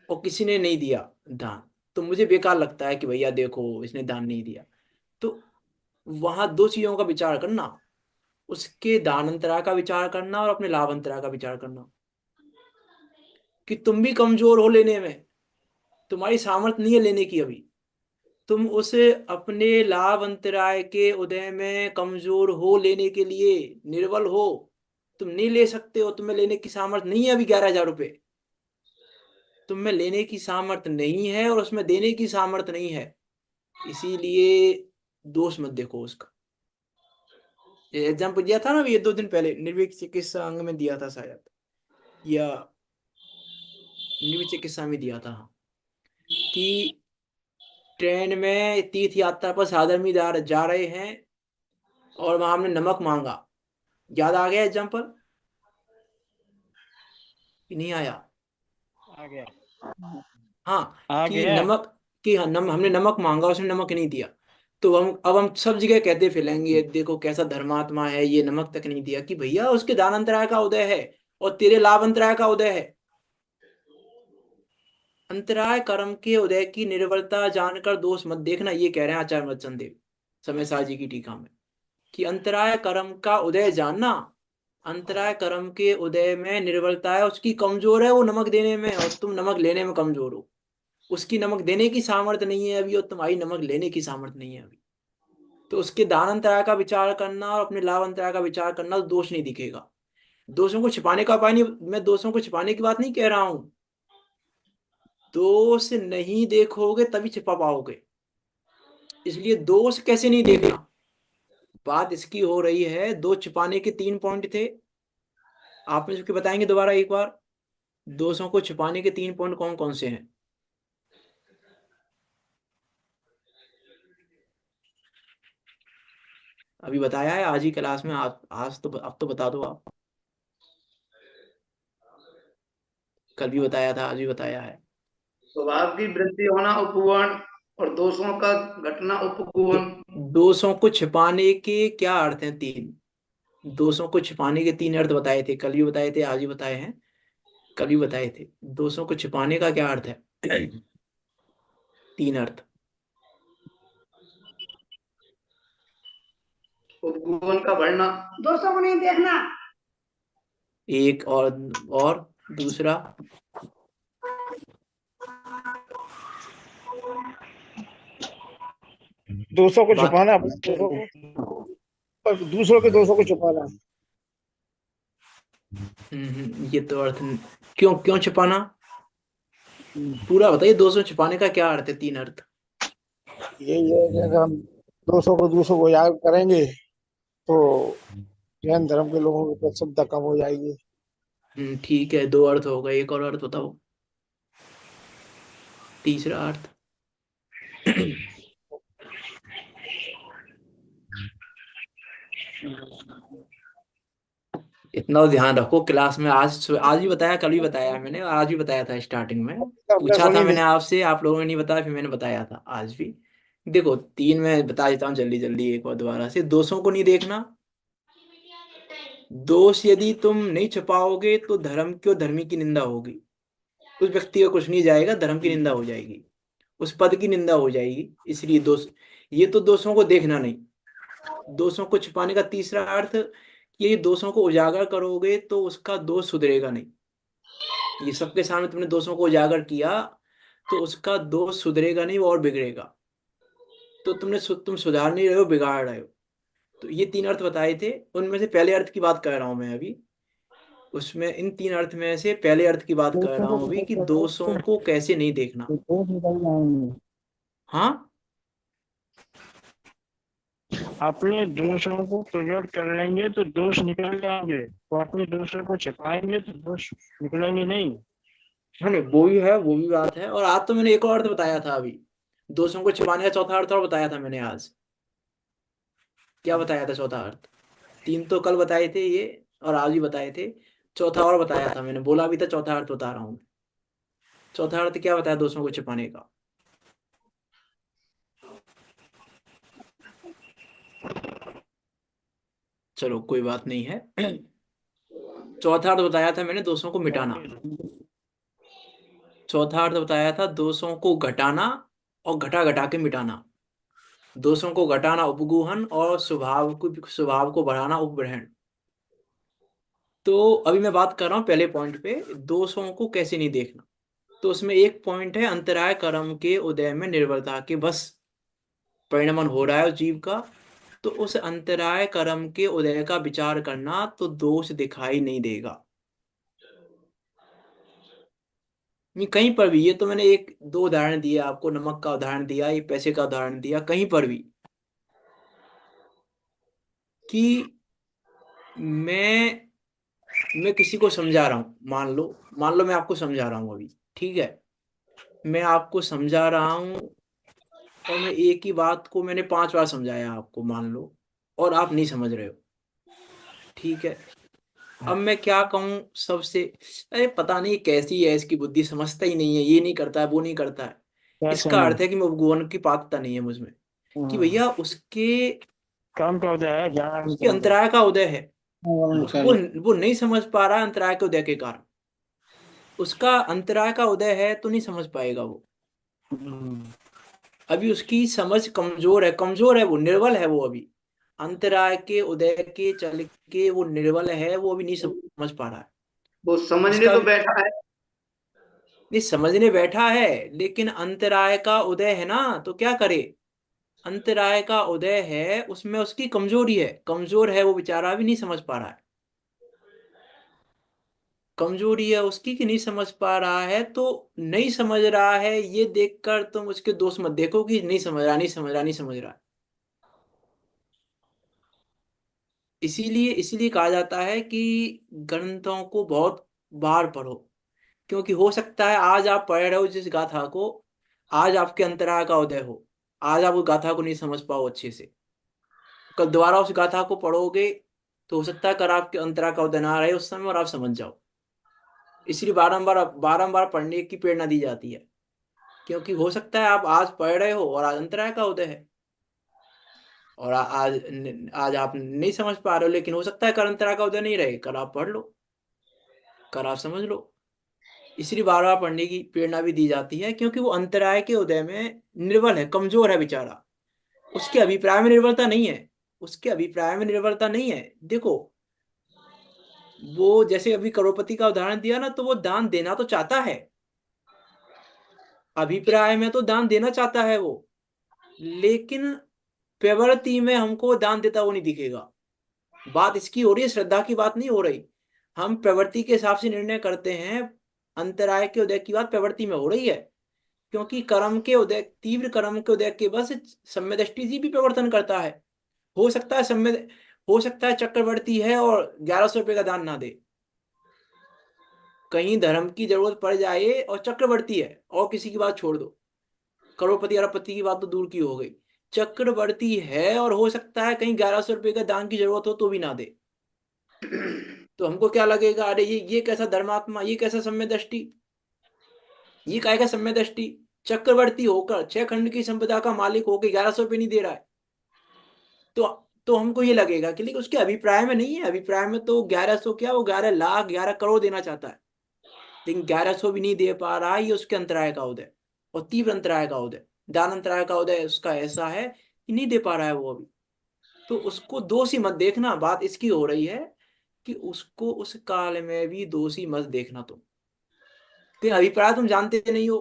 और किसी ने नहीं दिया दान, तो मुझे बेकार लगता है कि भैया देखो इसने दान नहीं दिया। तो वहां दो चीजों का विचार करना, उसके दान अंतरा का विचार करना और अपने लाभ अंतरा का विचार करना। कि तुम भी कमजोर हो लेने में, तुम्हारी सामर्थ्य नहीं है लेने की अभी, तुम उसे अपने लाभ अंतराय के उदय में कमजोर हो लेने के लिए, निर्बल हो, तुम नहीं ले सकते हो, तुम्हें लेने की सामर्थ्य नहीं है अभी 11,000 रुपये, तुम्हें लेने की सामर्थ्य नहीं है और उसमें देने की सामर्थ्य नहीं है। इसीलिए दोष मत देखो उसका। ये एग्जाम्पल दिया था ना ये 2 दिन पहले, निर्विक चिकित्सा अंग में दिया था शायद, या निर्विक चिकित्सा में दिया था, कि ट्रेन में तीर्थ यात्रा पर साधर्मी जा रहे हैं और वहां हमने नमक मांगा। याद आ गया एग्जाम्पल कि नहीं आया? आ गया। हाँ, आ कि गया। नमक, कि हाँ हमने नमक मांगा, उसने नमक नहीं दिया। तो अब हम सब जगह कहते फिरेंगे ये देखो कैसा धर्मात्मा है, ये नमक तक नहीं दिया। कि भैया उसके दान अंतराय का उदय है और तेरे लाभ अंतराय का उदय है। अंतराय कर्म के उदय की निर्बलता जानकर दोष मत देखना, ये कह रहे हैं आचार्य मच्छन देव समय साजी की टीका में। कि अंतराय कर्म का उदय जानना अंतराय कर्म के उदय में निर्बलता है, उसकी कमजोर है वो नमक देने में, और तुम नमक लेने में कमजोर हो। उसकी नमक देने की सामर्थ्य नहीं है अभी, और तुम्हारी नमक लेने की सामर्थ्य नहीं है अभी। तो उसके दान अंतराय का विचार करना और अपने लाभ अंतराय का विचार करना, तो दोष नहीं दिखेगा। दोषों को छिपाने का उपाय नहीं, मैं दोषों को छिपाने की बात नहीं कह रहा हूं। दोष नहीं देखोगे तभी छिपा पाओगे। इसलिए दोष कैसे नहीं देखना, बात इसकी हो रही है। दो छिपाने के तीन पॉइंट थे, आप मुझे उसके बताएंगे दोबारा एक बार। दोषों को छिपाने के तीन पॉइंट कौन कौन से हैं? अभी बताया है आज ही क्लास में, आज तो अब तो बता दो आप। कल भी बताया था, आज भी बताया है। स्वभाव की वृद्धि होना उपगुण, और दोषों का घटना दो, उपगुण। दोषों को छिपाने के क्या अर्थ हैं? तीन। दोषों को छिपाने के तीन अर्थ बताए थे, कल भी बताए थे, आज भी बताए हैं। कल भी बताए थे। दोषों को छिपाने का क्या अर्थ है? तीन अर्थ। उपगुण का बढ़ना, दोस्तों को नहीं देखना। एक और दूसरा। दोस्तों को बाकी। छुपाना, अपने दोस्तों को और दूसरों के दोस्तों को छुपाना। ये तो अर्थ क्यों क्यों छिपाना? पूरा बताइए, दोषों छिपाने का क्या अर्थ है? तीन अर्थ। यही है कि अगर हम दोस्तों को याद करेंगे तो जैन धर्म के लोगों की प्रसन्नता कम हो जाएगी। ठीक है, दो अर्थ हो गए, एक और अर्थ बताओ। तीसरा अर्थ। इतना तो ध्यान रखो, क्लास में आज भी बताया, कल भी बताया मैंने, और आज भी बताया था स्टार्टिंग में। अपने पूछा था सुनी मैंने नहीं। आपसे, आप लोगों ने नहीं बताया, फिर मैंने बताया था आज भी। देखो, तीन मैं बता देता हूँ जल्दी जल्दी एक बार दोबारा से। दोषों को नहीं देखना। दोष यदि तुम नहीं छुपाओगे तो धर्म की और धर्मी की निंदा होगी। उस व्यक्ति का कुछ नहीं जाएगा, धर्म की निंदा हो जाएगी, उस पद की निंदा हो जाएगी। इसलिए दोष, ये तो दोषों को देखना नहीं। दोषों को छुपाने का तीसरा अर्थ, कि ये दोषों को उजागर करोगे तो उसका दोष सुधरेगा नहीं। ये सबके सामने तुमने दोषों को उजागर किया, तो उसका दोष सुधरेगा नहीं, वो और बिगड़ेगा। तो तुम सुधार नहीं रहे हो, बिगाड़ रहे हो। तो ये तीन अर्थ बताए थे, उनमें से पहले अर्थ की बात कर रहा हूं मैं अभी। उसमें इन तीन अर्थ में से पहले अर्थ की बात कर दोस्तों रहा को हूं अभी, कि पकड़ दोषों को कैसे नहीं देखना। के दोस्त निकल जाएंगे। हाँ। अपने दोषों को प्रकट कर लेंगे तो दोष निकल जाएंगे, तो अपने दोषों को छिपाएंगे तो दोष निकलेंगे नहीं। है नहीं, वो भी है, वो भी बात है। और आज तो मैंने एक और अर्थ बताया था अभी, दोषों को छिपाने का चौथा अर्थ और बताया था मैंने आज। क्या बताया था चौथा अर्थ? तीन तो कल बताए थे ये, और आज भी बताए थे। चौथा और बताया था मैंने, बोला भी था चौथा अर्थ बता रहा हूँ। चौथा अर्थ क्या बताया दोषों को छिपाने का? चलो कोई बात नहीं है। चौथा अर्थ बताया था मैंने, दोषों को मिटाना। चौथा अर्थ बताया था दोषों को घटाना, और घटा घटा के मिटाना। दोषों को घटाना उपगूहन, और स्वभाव को बढ़ाना उपग्रहण। तो अभी मैं बात कर रहा हूँ पहले पॉइंट पे, दोषों को कैसे नहीं देखना। तो उसमें एक पॉइंट है, अंतराय कर्म के उदय में निर्बलता के बस परिणमन हो रहा है उस जीव का। तो उस अंतराय कर्म के उदय का विचार करना, तो दोष दिखाई नहीं देगा। नहीं, कहीं पर भी, ये तो मैंने एक दो उदाहरण दिए आपको, नमक का उदाहरण दिया, ये पैसे का उदाहरण दिया, कहीं पर भी कि मैं मैं किसी को समझा रहा हूँ, मान लो मैं आपको समझा रहा हूँ अभी। ठीक है, मैं आपको समझा रहा हूँ, और मैं एक ही बात को मैंने 5 बार समझाया आपको, मान लो, और आप नहीं समझ रहे हो। ठीक है, अब मैं क्या कहूँ सबसे? अरे पता नहीं कैसी है इसकी बुद्धि, समझता ही नहीं है, ये नहीं करता है, वो नहीं करता है। कैसे इसका नहीं। अर्थ है कि मैं उपगुण की पात्रता नहीं है मुझमें, कि भैया उसके काम का उदय है, ज्ञान उसके का उदय। अंतराय का उदय है। उस चल। वो नहीं समझ पा रहा है अंतराय के उदय के कारण। उसका अंतराय का उदय है तो नहीं समझ पाएगा वो। अभी उसकी समझ कमजोर है, वो निर्बल है वो अभी। अंतराय के उदय के चल के वो निर्बल है, वो अभी नहीं समझ पा रहा है। वो समझने इसका तो अभी बैठा है। नहीं, समझने बैठा है, लेकिन अंतराय का उदय है ना, तो क्या करे। अंतराय का उदय है, उसमें उसकी कमजोरी है, कमजोर है वो बेचारा, अभी नहीं समझ पा रहा है। कमजोरी है उसकी कि नहीं समझ पा रहा है, तो नहीं समझ रहा है ये देखकर तुम उसके दोष मत देखो कि नहीं समझ रहा, नहीं समझ रहा, नहीं समझ रहा। इसीलिए इसीलिए कहा जाता है कि ग्रंथों को बहुत बार पढ़ो। क्योंकि हो सकता है आज आप पढ़ रहे हो जिस गाथा को, आज आपके अंतराय का उदय हो, आज आप उस गाथा को नहीं समझ पाओ अच्छे से, कल दोबारा उस गाथा को पढ़ोगे तो हो सकता है कल आपके अंतराय का उदय ना रहे उस समय और आप समझ जाओ। इसलिए बारंबार बारंबार पढ़ने की प्रेरणा दी जाती है। क्योंकि हो सकता है आप आज पढ़ रहे हो और आज अंतराय का उदय है, और आज आप नहीं समझ पा रहे हो, लेकिन हो सकता है कल अंतराय का उदय नहीं रहे, कल आप पढ़ लो, कल आप समझ लो। इसलिए बार बार पढ़ने की प्रेरणा भी दी जाती है, क्योंकि वो अंतराय के उदय में निर्बल है, कमजोर है बेचारा। उसके अभिप्राय में निर्बलता नहीं है, उसके अभिप्राय में निर्बलता नहीं है। देखो, वो जैसे अभी करोड़पति का उदाहरण दिया ना, तो वो दान देना तो चाहता है, अभिप्राय में तो दान देना चाहता है वो, लेकिन प्रवृत्ति में हमको दान देता वो नहीं दिखेगा। बात इसकी हो रही है, श्रद्धा की बात नहीं हो रही। हम प्रवृत्ति के हिसाब से निर्णय करते हैं, अंतराय के उदय की बात प्रवृत्ति में हो रही है। क्योंकि कर्म के उदय, तीव्र कर्म के उदय के बस सम्य दृष्टि जी भी प्रवर्तन करता है। हो सकता है सम्य, हो सकता है चक्रवर्ती है और 1100 रुपये का दान ना दे, कहीं धर्म की जरूरत पड़ जाए और चक्रवर्ती है, और किसी की बात छोड़ दो, करोड़पति अरबपति की बात तो दूर की हो गई, चक्रवर्ती है और हो सकता है कहीं 1100 रुपये का दान की जरूरत हो तो भी ना दे। तो हमको क्या लगेगा, अरे ये कैसा धर्मात्मा, ये कैसा सम्य दृष्टि, ये काय का सम्य दृष्टि, चक्रवर्ती होकर 6 खंड की संपदा का मालिक होकर 1100 रुपये नहीं दे रहा है। तो तो हमको ये लगेगा कि, लेकिन उसके अभिप्राय में नहीं है, अभिप्राय में तो 1100 क्या, वो 11 लाख 11 करोड़ देना चाहता है, लेकिन 1100 भी नहीं दे पा रहा है। ये उसके अंतराय का उदय, और तीव्र अंतराय का उदय, दान अंतराय का उदय उसका ऐसा है कि नहीं दे पा रहा है वो अभी। तो उसको दोषी मत देखना, बात इसकी हो रही है कि उसको उस काल में भी दोषी मत देखना तुम। कि अभिप्राय तुम जानते नहीं हो,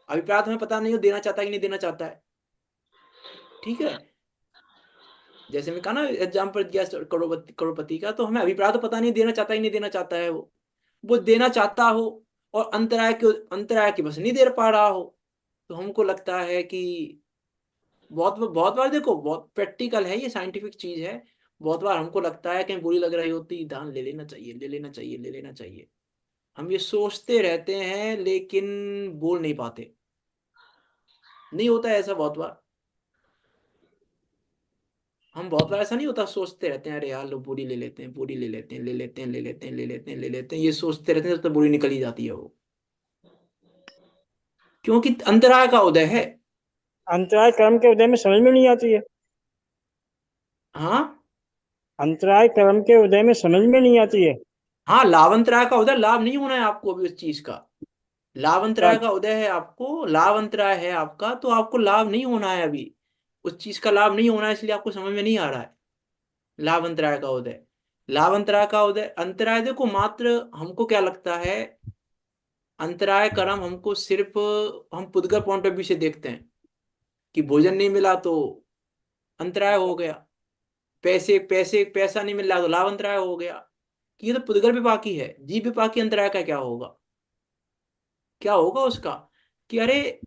अभिप्राय तुम्हें पता नहीं हो देना चाहता है कि नहीं देना चाहता है। ठीक है, जैसे मैं कहा ना एग्जाम्पल दिया करोड़पति करोड़पति का, तो हमें अभिप्राय तो पता नहीं देना चाहता ही नहीं देना चाहता है वो देना चाहता हो, और अंतराय के बस नहीं दे पा रहा हो, तो हमको लगता है कि बहुत बहुत बार, देखो बहुत प्रैक्टिकल है, ये साइंटिफिक चीज है। बहुत बार हमको लगता है कहीं बुरी लग रही होती, दान ले लेना चाहिए, ले लेना चाहिए, ले लेना चाहिए। हम ये सोचते रहते हैं लेकिन बोल नहीं पाते। नहीं होता है ऐसा बहुत बार, हम बहुत बार ऐसा नहीं होता, सोचते रहते हैं अरे यार लो पूरी ले लेते हैं, पूरी ले लेते हैं, ले लेते हैं, ले लेते हैं, ले लेते हैं, ले लेते हैं, ये सोचते रहते हैं, तब तक बुरी निकल ही जाती है वो। क्योंकि अंतराय का उदय है। अंतराय कर्म के उदय में समझ में नहीं आती है। हाँ। अंतराय कर्म के उदय में समझ में नहीं आती है। हाँ, लाभ अंतराय का उदय, लाभ नहीं होना है आपको अभी उस चीज का। लाभ क्या? अंतराय का उदय है आपको, लाभ अंतराय है आपका, तो आपको लाभ नहीं होना है अभी, उस चीज का लाभ नहीं होना है, इसलिए आपको समझ में नहीं आ रहा है। लाभ अंतराय का उदय, लाभ अंतराय का उदय, अंतराय देखो मात्र हमको क्या लगता है, अंतराय कर्म हमको सिर्फ, हम पुद्गल पॉइंट ऑफ व्यू से देखते हैं कि भोजन नहीं मिला तो अंतराय हो गया, पैसा नहीं मिल रहा तो लाभ अंतराय हो गया। कि ये तो पुद्गल विपाकी है, जीव विपाकी अंतराय का क्या होगा, क्या होगा उसका, कि अरे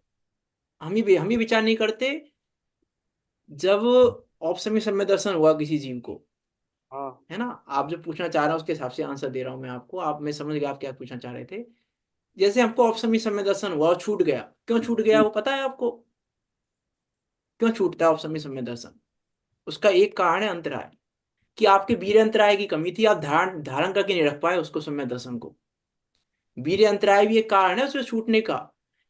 हम ही विचार नहीं करते। जब औपसम्य समय दर्शन हुआ किसी जीव को, हाँ। है ना, आप जो पूछना चाह रहे हो उसके हिसाब से आंसर दे रहा हूं मैं आपको, आप, मैं समझ गया आप क्या पूछना चाह रहे थे। जैसे हमको औपसम्य समय दर्शन हुआ और छूट गया, क्यों छूट गया वो पता है आपको, क्यों छूटता है औपसम्य समय दर्शन। उसका एक कारण है अंतराय, कि आपके वीर्य अंतराय की कमी थी, आप धारण धारण करके नहीं रख पाए उसको समय दर्शन को। वीर्य अंतराय भी एक कारण है उसमें छूटने का,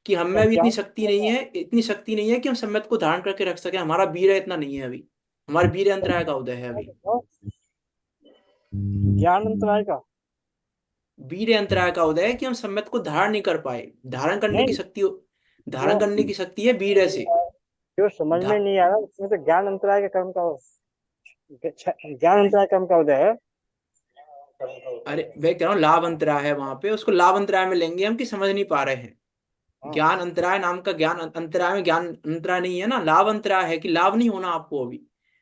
कि हम क्या में भी ज्ञान इतनी शक्ति नहीं है, इतनी शक्ति नहीं है कि हम सम्यत को धारण करके रख सके, हमारा वीर्य इतना नहीं है अभी, हमारे वीर्य अंतराय का उदय है अभी। ज्ञान अंतराय का? वीर्य अंतराय का उदय है कि हम सम्यत को धारण नहीं कर पाए, धारण करने की नहीं, शक्ति, जो धारण करने की शक्ति है वीर्य से। जो समझ में धा, नहीं आ रहा उसमें तो ज्ञान अंतराय के कर्म का हो। ज्ञान अंतराय क्रम का उदय है। अरे मैं कह रहा हूँ लाभ अंतराय है वहां पे, उसको लाभ अंतराय में लेंगे हम कि समझ नहीं पा रहे हैं। हाँ। ज्ञान अंतराय नाम का ज्ञान अंतराय में ज्ञान अंतराय नहीं है ना, लाभ अंतराय है कि लाभ नहीं होना आपको अभी।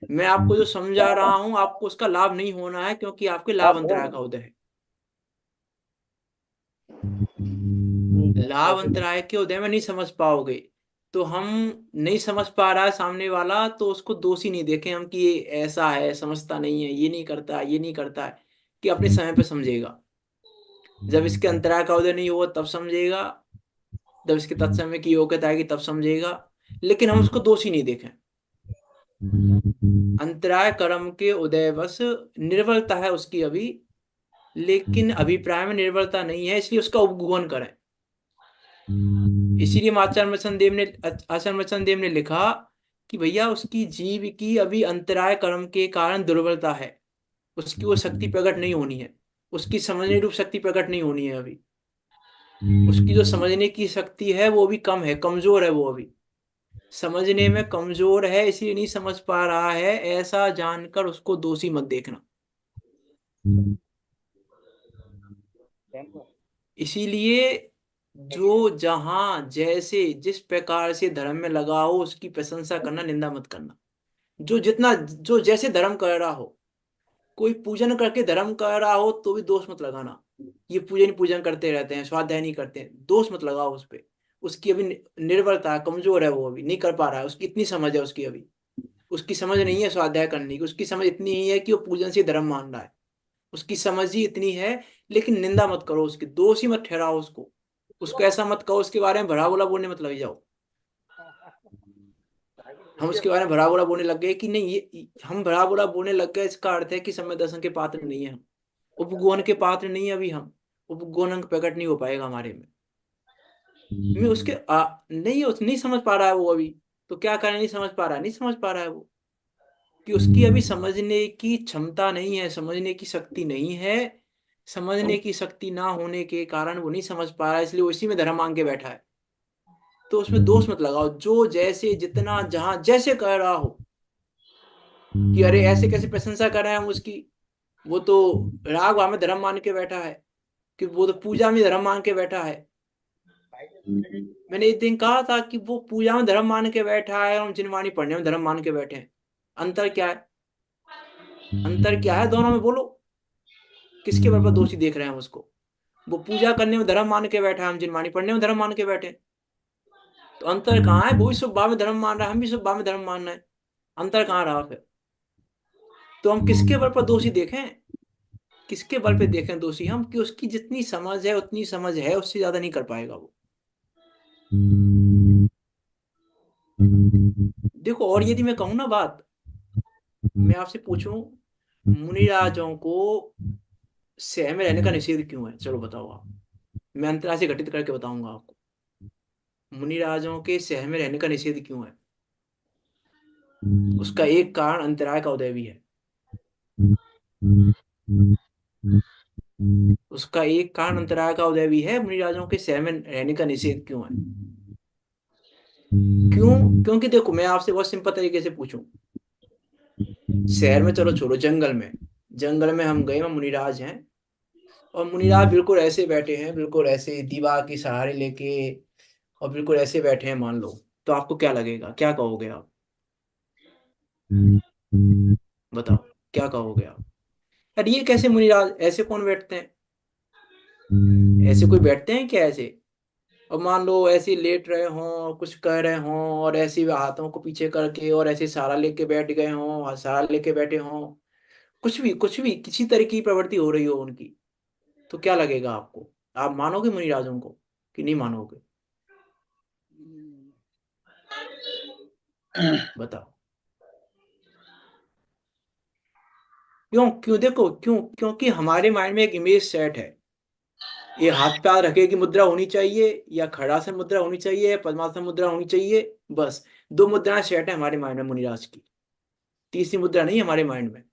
मैं आपको जो समझा रहा हूँ आपको उसका लाभ नहीं होना है क्योंकि आपके लाभ आप अंतराय का उदय है। अच्छा लाभ चलिए। अंतराय के उदय में नहीं समझ पाओगे। तो हम नहीं समझ पा रहा है सामने वाला तो उसको दोषी नहीं देखें हम कि ये ऐसा है, समझता नहीं है, ये नहीं करता है, ये नहीं करता है, कि अपने समय पे समझेगा। जब इसके अंतराय का उदय नहीं हुआ तब समझेगा, जब इसके तत्समय की योग्यता आएगी तब समझेगा। लेकिन हम उसको दोषी नहीं देखें। अंतराय कर्म के उदय बस निर्बलता है उसकी अभी, लेकिन अभिप्राय में निर्बलता नहीं है, इसलिए उसका उपगुहन करें। इसीलिए आचार्य मर्चन देव ने लिखा कि भैया उसकी जीव की अभी अंतराय कर्म के कारण दुर्बलता है, उसकी वो शक्ति प्रकट नहीं होनी है, उसकी समझने रूप शक्ति प्रकट नहीं होनी है अभी। उसकी जो समझने की शक्ति है वो भी कम है, कमजोर है वो अभी, समझने में कमजोर है इसलिए नहीं समझ पा रहा है, ऐसा जानकर उसको दोषी मत देखना। इसीलिए जो जहां जैसे जिस प्रकार से धर्म में लगा हो उसकी प्रशंसा करना, निंदा मत करना। जो जितना जो जैसे धर्म कर रहा हो, कोई पूजन करके धर्म कर रहा हो तो भी दोष मत लगाना। ये पूजन पूजन करते रहते हैं, स्वाध्याय नहीं करते हैं, दोष मत लगाओ उस पे। उसकी अभी निर्भरता है, कमजोर है, वो अभी नहीं कर पा रहा है, उसकी इतनी समझ है उसकी अभी। उसकी समझ नहीं है स्वाध्याय करने की, उसकी समझ इतनी ही है कि वो पूजन से धर्म मान रहा है, उसकी समझ ही इतनी है। लेकिन निंदा मत करो उसकी, दोषी मत ठहराओ उसको। उसको ऐसा मत कहो, उसके बारे में भला बुरा बोलने मत लग जाओ। हम उसके बारे में भला बुरा बोलने लग गए कि नहीं, ये हम भला बुरा बोलने लग गए, इसका अर्थ है कि समय दर्शन के पात्र नहीं है हम, उपगुण के पात्र नहीं है अभी हम, उपगुण अंग प्रकट नहीं हो पाएगा हमारे में उसके नहीं, उस नहीं समझ पा रहा है वो अभी। तो क्या करें, नहीं समझ पा रहा है, नहीं समझ पा रहा है वो, कि उसकी अभी समझने की क्षमता नहीं है, समझने की शक्ति नहीं है। समझने की शक्ति ना होने के कारण वो नहीं समझ पा रहा है, इसलिए वो इसी में धर्म मांग के बैठा है। तो उसमें दोष मत लगाओ, जो जैसे जितना जहां जैसे कर रहा हो, कि अरे ऐसे कैसे प्रशंसा कर रहे हैं हम उसकी, वो तो राग भाव में धर्म मान के बैठा है, कि वो तो पूजा में धर्म मान के बैठा है। मैंने एक दिन कहा था कि वो पूजा में धर्म मान के बैठा है और हम जिनवाणी पढ़ने में धर्म मान के बैठे हैं। अंतर क्या है, अंतर क्या है दोनों में, बोलो। किसके बल पर दोषी देख रहे हैं हम उसको। वो पूजा करने में धर्म मान के बैठा है, हम जिनवाणी पढ़ने में धर्म मान के बैठे हैं। तो अंतर कहाँ है, वो भी शुभ भाव में धर्म मान रहा है, हम भी शुभ भाव में धर्म मान रहे हैं। अंतर कहाँ रहा फिर। तो हम किसके बल पर दोषी देखें, किसके बल पे देखें दोषी हम, कि उसकी जितनी समझ है उतनी समझ है, उससे ज्यादा नहीं कर पाएगा वो। देखो, और यदि मैं कहूँ ना बात, मैं आपसे पूछूं, मुनिराजों को शहर में रहने का निषेध क्यों है, चलो बताओ आप। मैं अंतरा से घटित करके बताऊंगा आपको। मुनिराजों के शहर में रहने का निषेध क्यों है, उसका एक कारण अंतराय का उदय भी है। उसका एक कारण अंतराय का उदय भी है, मुनिराजों के शहर में रहने का निषेध क्यों है। क्यों, क्योंकि देखो मैं आपसे बहुत सिंपल तरीके से पूछूं, शहर में चलो छोड़ो, जंगल में, जंगल में हम गए, वहाँ मुनिराज हैं, और मुनिराज बिल्कुल ऐसे बैठे हैं, बिल्कुल ऐसे दीवार के सहारे लेके, और बिल्कुल ऐसे बैठे हैं मान लो। तो आपको क्या लगेगा, क्या कहोगे आप, बताओ क्या कहोगे आप। यार ये कैसे मुनिराज, ऐसे कौन बैठते हैं, ऐसे कोई बैठते हैं क्या ऐसे। और मान लो ऐसे लेट रहे हों, कुछ कर रहे हों, और ऐसे हाथों को पीछे करके और ऐसे सहारा लेके बैठ गए हों, सहारा लेके बैठे हों, कुछ भी किसी तरह की प्रवृत्ति हो रही हो उनकी, तो क्या लगेगा आपको, आप मानोगे मुनिराजों को कि नहीं मानोगे, बताओ। क्यों, क्यों देखो क्यों, क्योंकि हमारे माइंड में एक इमेज सेट है, ये हाथ पैर रखे की मुद्रा होनी चाहिए, या खड़ासन मुद्रा होनी चाहिए, या पद्मासन मुद्रा होनी चाहिए, बस। दो मुद्राएं सेट है हमारे माइंड में मुनिराज की, तीसरी मुद्रा नहीं है हमारे माइंड में।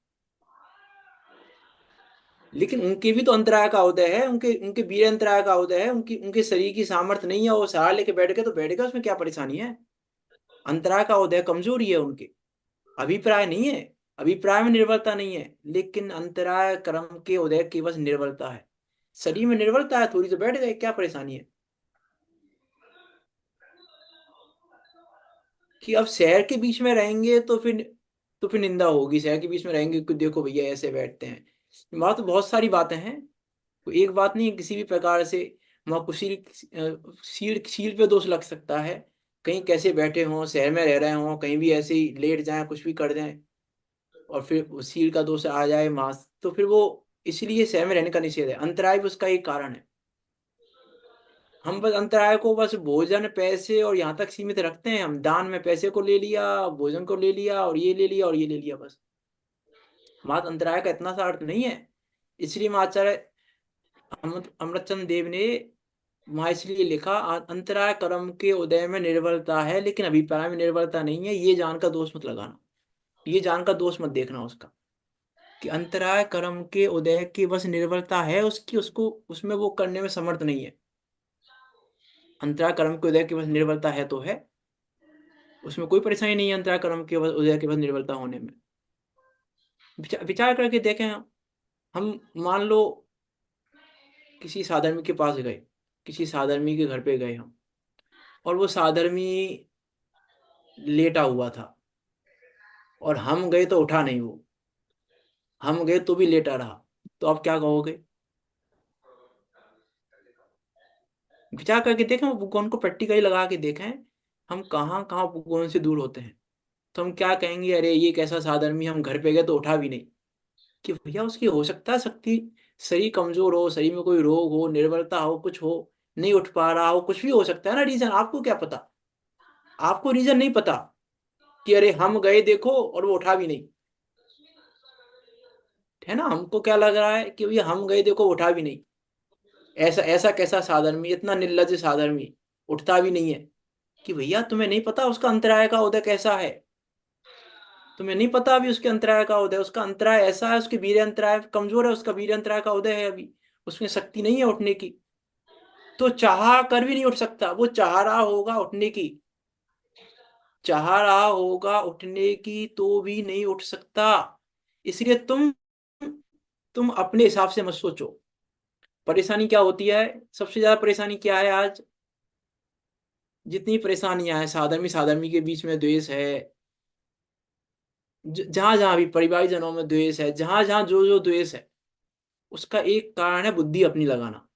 लेकिन उनके भी तो अंतराय का उदय है, उनके उनके वीर अंतराय का उदय है, उनकी उनके शरीर की सामर्थ्य नहीं है, वो सहारा लेके बैठ गए तो बैठ गए, उसमें क्या परेशानी है। अंतराय का उदय, कमजोरी है उनके, अभिप्राय नहीं है। अभिप्राय में निर्बलता नहीं है, लेकिन अंतराय कर्म के उदय की बस निर्बलता है। शरीर में निर्बलता है थोड़ी, तो बैठ गए, क्या परेशानी है? कि अब शहर के बीच में रहेंगे तो फिर निंदा होगी। शहर के बीच में रहेंगे कि देखो भैया ऐसे बैठते हैं। बात तो बहुत सारी बातें हैं, कोई एक बात नहीं है। किसी भी प्रकार से वहाँ कुशील सील सील पे दोष लग सकता है। कहीं कैसे बैठे हों, शहर में रह रहे हों, कहीं भी ऐसे ही लेट जाएं, कुछ भी कर दें, और फिर वो सील का दोष आ जाए मास, तो फिर वो, इसलिए शहर में रहने का निषेध है। अंतराय भी उसका एक कारण है। हम बस अंतराय को बस भोजन पैसे और यहाँ तक सीमित रखते हैं। हम दान में पैसे को ले लिया, भोजन को ले लिया, और ये ले लिया और ये ले लिया, बस। बात अंतराय का इतना सा अर्थ नहीं है। इसलिए महाचार्य अमृतचंद देव ने वहां इसलिए लिखा, अंतराय कर्म के उदय में निर्बलता है, लेकिन अभिप्राय में निर्बलता नहीं है, ये जानकर दोष मत लगाना। ये जानकर दोष मत देखना उसका, कि अंतराय कर्म के उदय की बस निर्बलता है उसकी, उसको उसमें वो करने में समर्थ नहीं है। अंतराय कर्म के उदय की बस निर्बलता है तो है, उसमें कोई परेशानी नहीं है अंतराय कर्म के बस उदय के बस निर्बलता होने में। विचार करके देखें हम मान लो किसी साधर्मी के पास गए, किसी साधर्मी के घर पे गए हम, और वो साधर्मी लेटा हुआ था, और हम गए तो उठा नहीं वो, हम गए तो भी लेटा रहा, तो आप क्या कहोगे? विचार करके देखें, वो भगवान को प्रैक्टिकली लगा के देखें, हम कहाँ कहाँ भगवान से दूर होते हैं। तो हम क्या कहेंगे, अरे ये कैसा साधर्मी, हम घर पे गए तो उठा भी नहीं। कि भैया उसकी हो सकता है शक्ति, शरीर कमजोर हो, शरीर में कोई रोग हो, निर्बलता हो, कुछ हो, नहीं उठ पा रहा हो, कुछ भी हो सकता है ना रीजन, आपको क्या पता? आपको रीजन नहीं पता कि अरे हम गए देखो और वो उठा भी नहीं, है ना? हमको क्या लग रहा है कि भैया हम गए देखो उठा भी नहीं। ऐसा ऐसा कैसा साधर्मी, इतना निर्लज्ज साधर्मी, उठता भी नहीं है। कि भैया तुम्हें नहीं पता उसका अंतराय का उदय कैसा है? तुम्हें नहीं पता अभी उसके अंतराय का उदय, उसका अंतराय ऐसा है, उसके वीर्य अंतराय कमजोर है, उसका वीर्य अंतराय का उदय है अभी, उसमें शक्ति नहीं है उठने की। तो चाह कर भी नहीं उठ सकता, वो चाह रहा होगा उठने की, चाह रहा होगा उठने की, तो भी नहीं उठ सकता। इसलिए तुम अपने हिसाब से मत सोचो। परेशानी क्या होती है? सबसे ज्यादा परेशानी क्या है आज? जितनी परेशानियां हैं, साधर्मी साधर्मी के बीच में द्वेष है, जहां जहां भी परिवार जनों में द्वेष है, जहां जहां जो जो द्वेष है, उसका एक कारण है बुद्धि अपनी लगाना।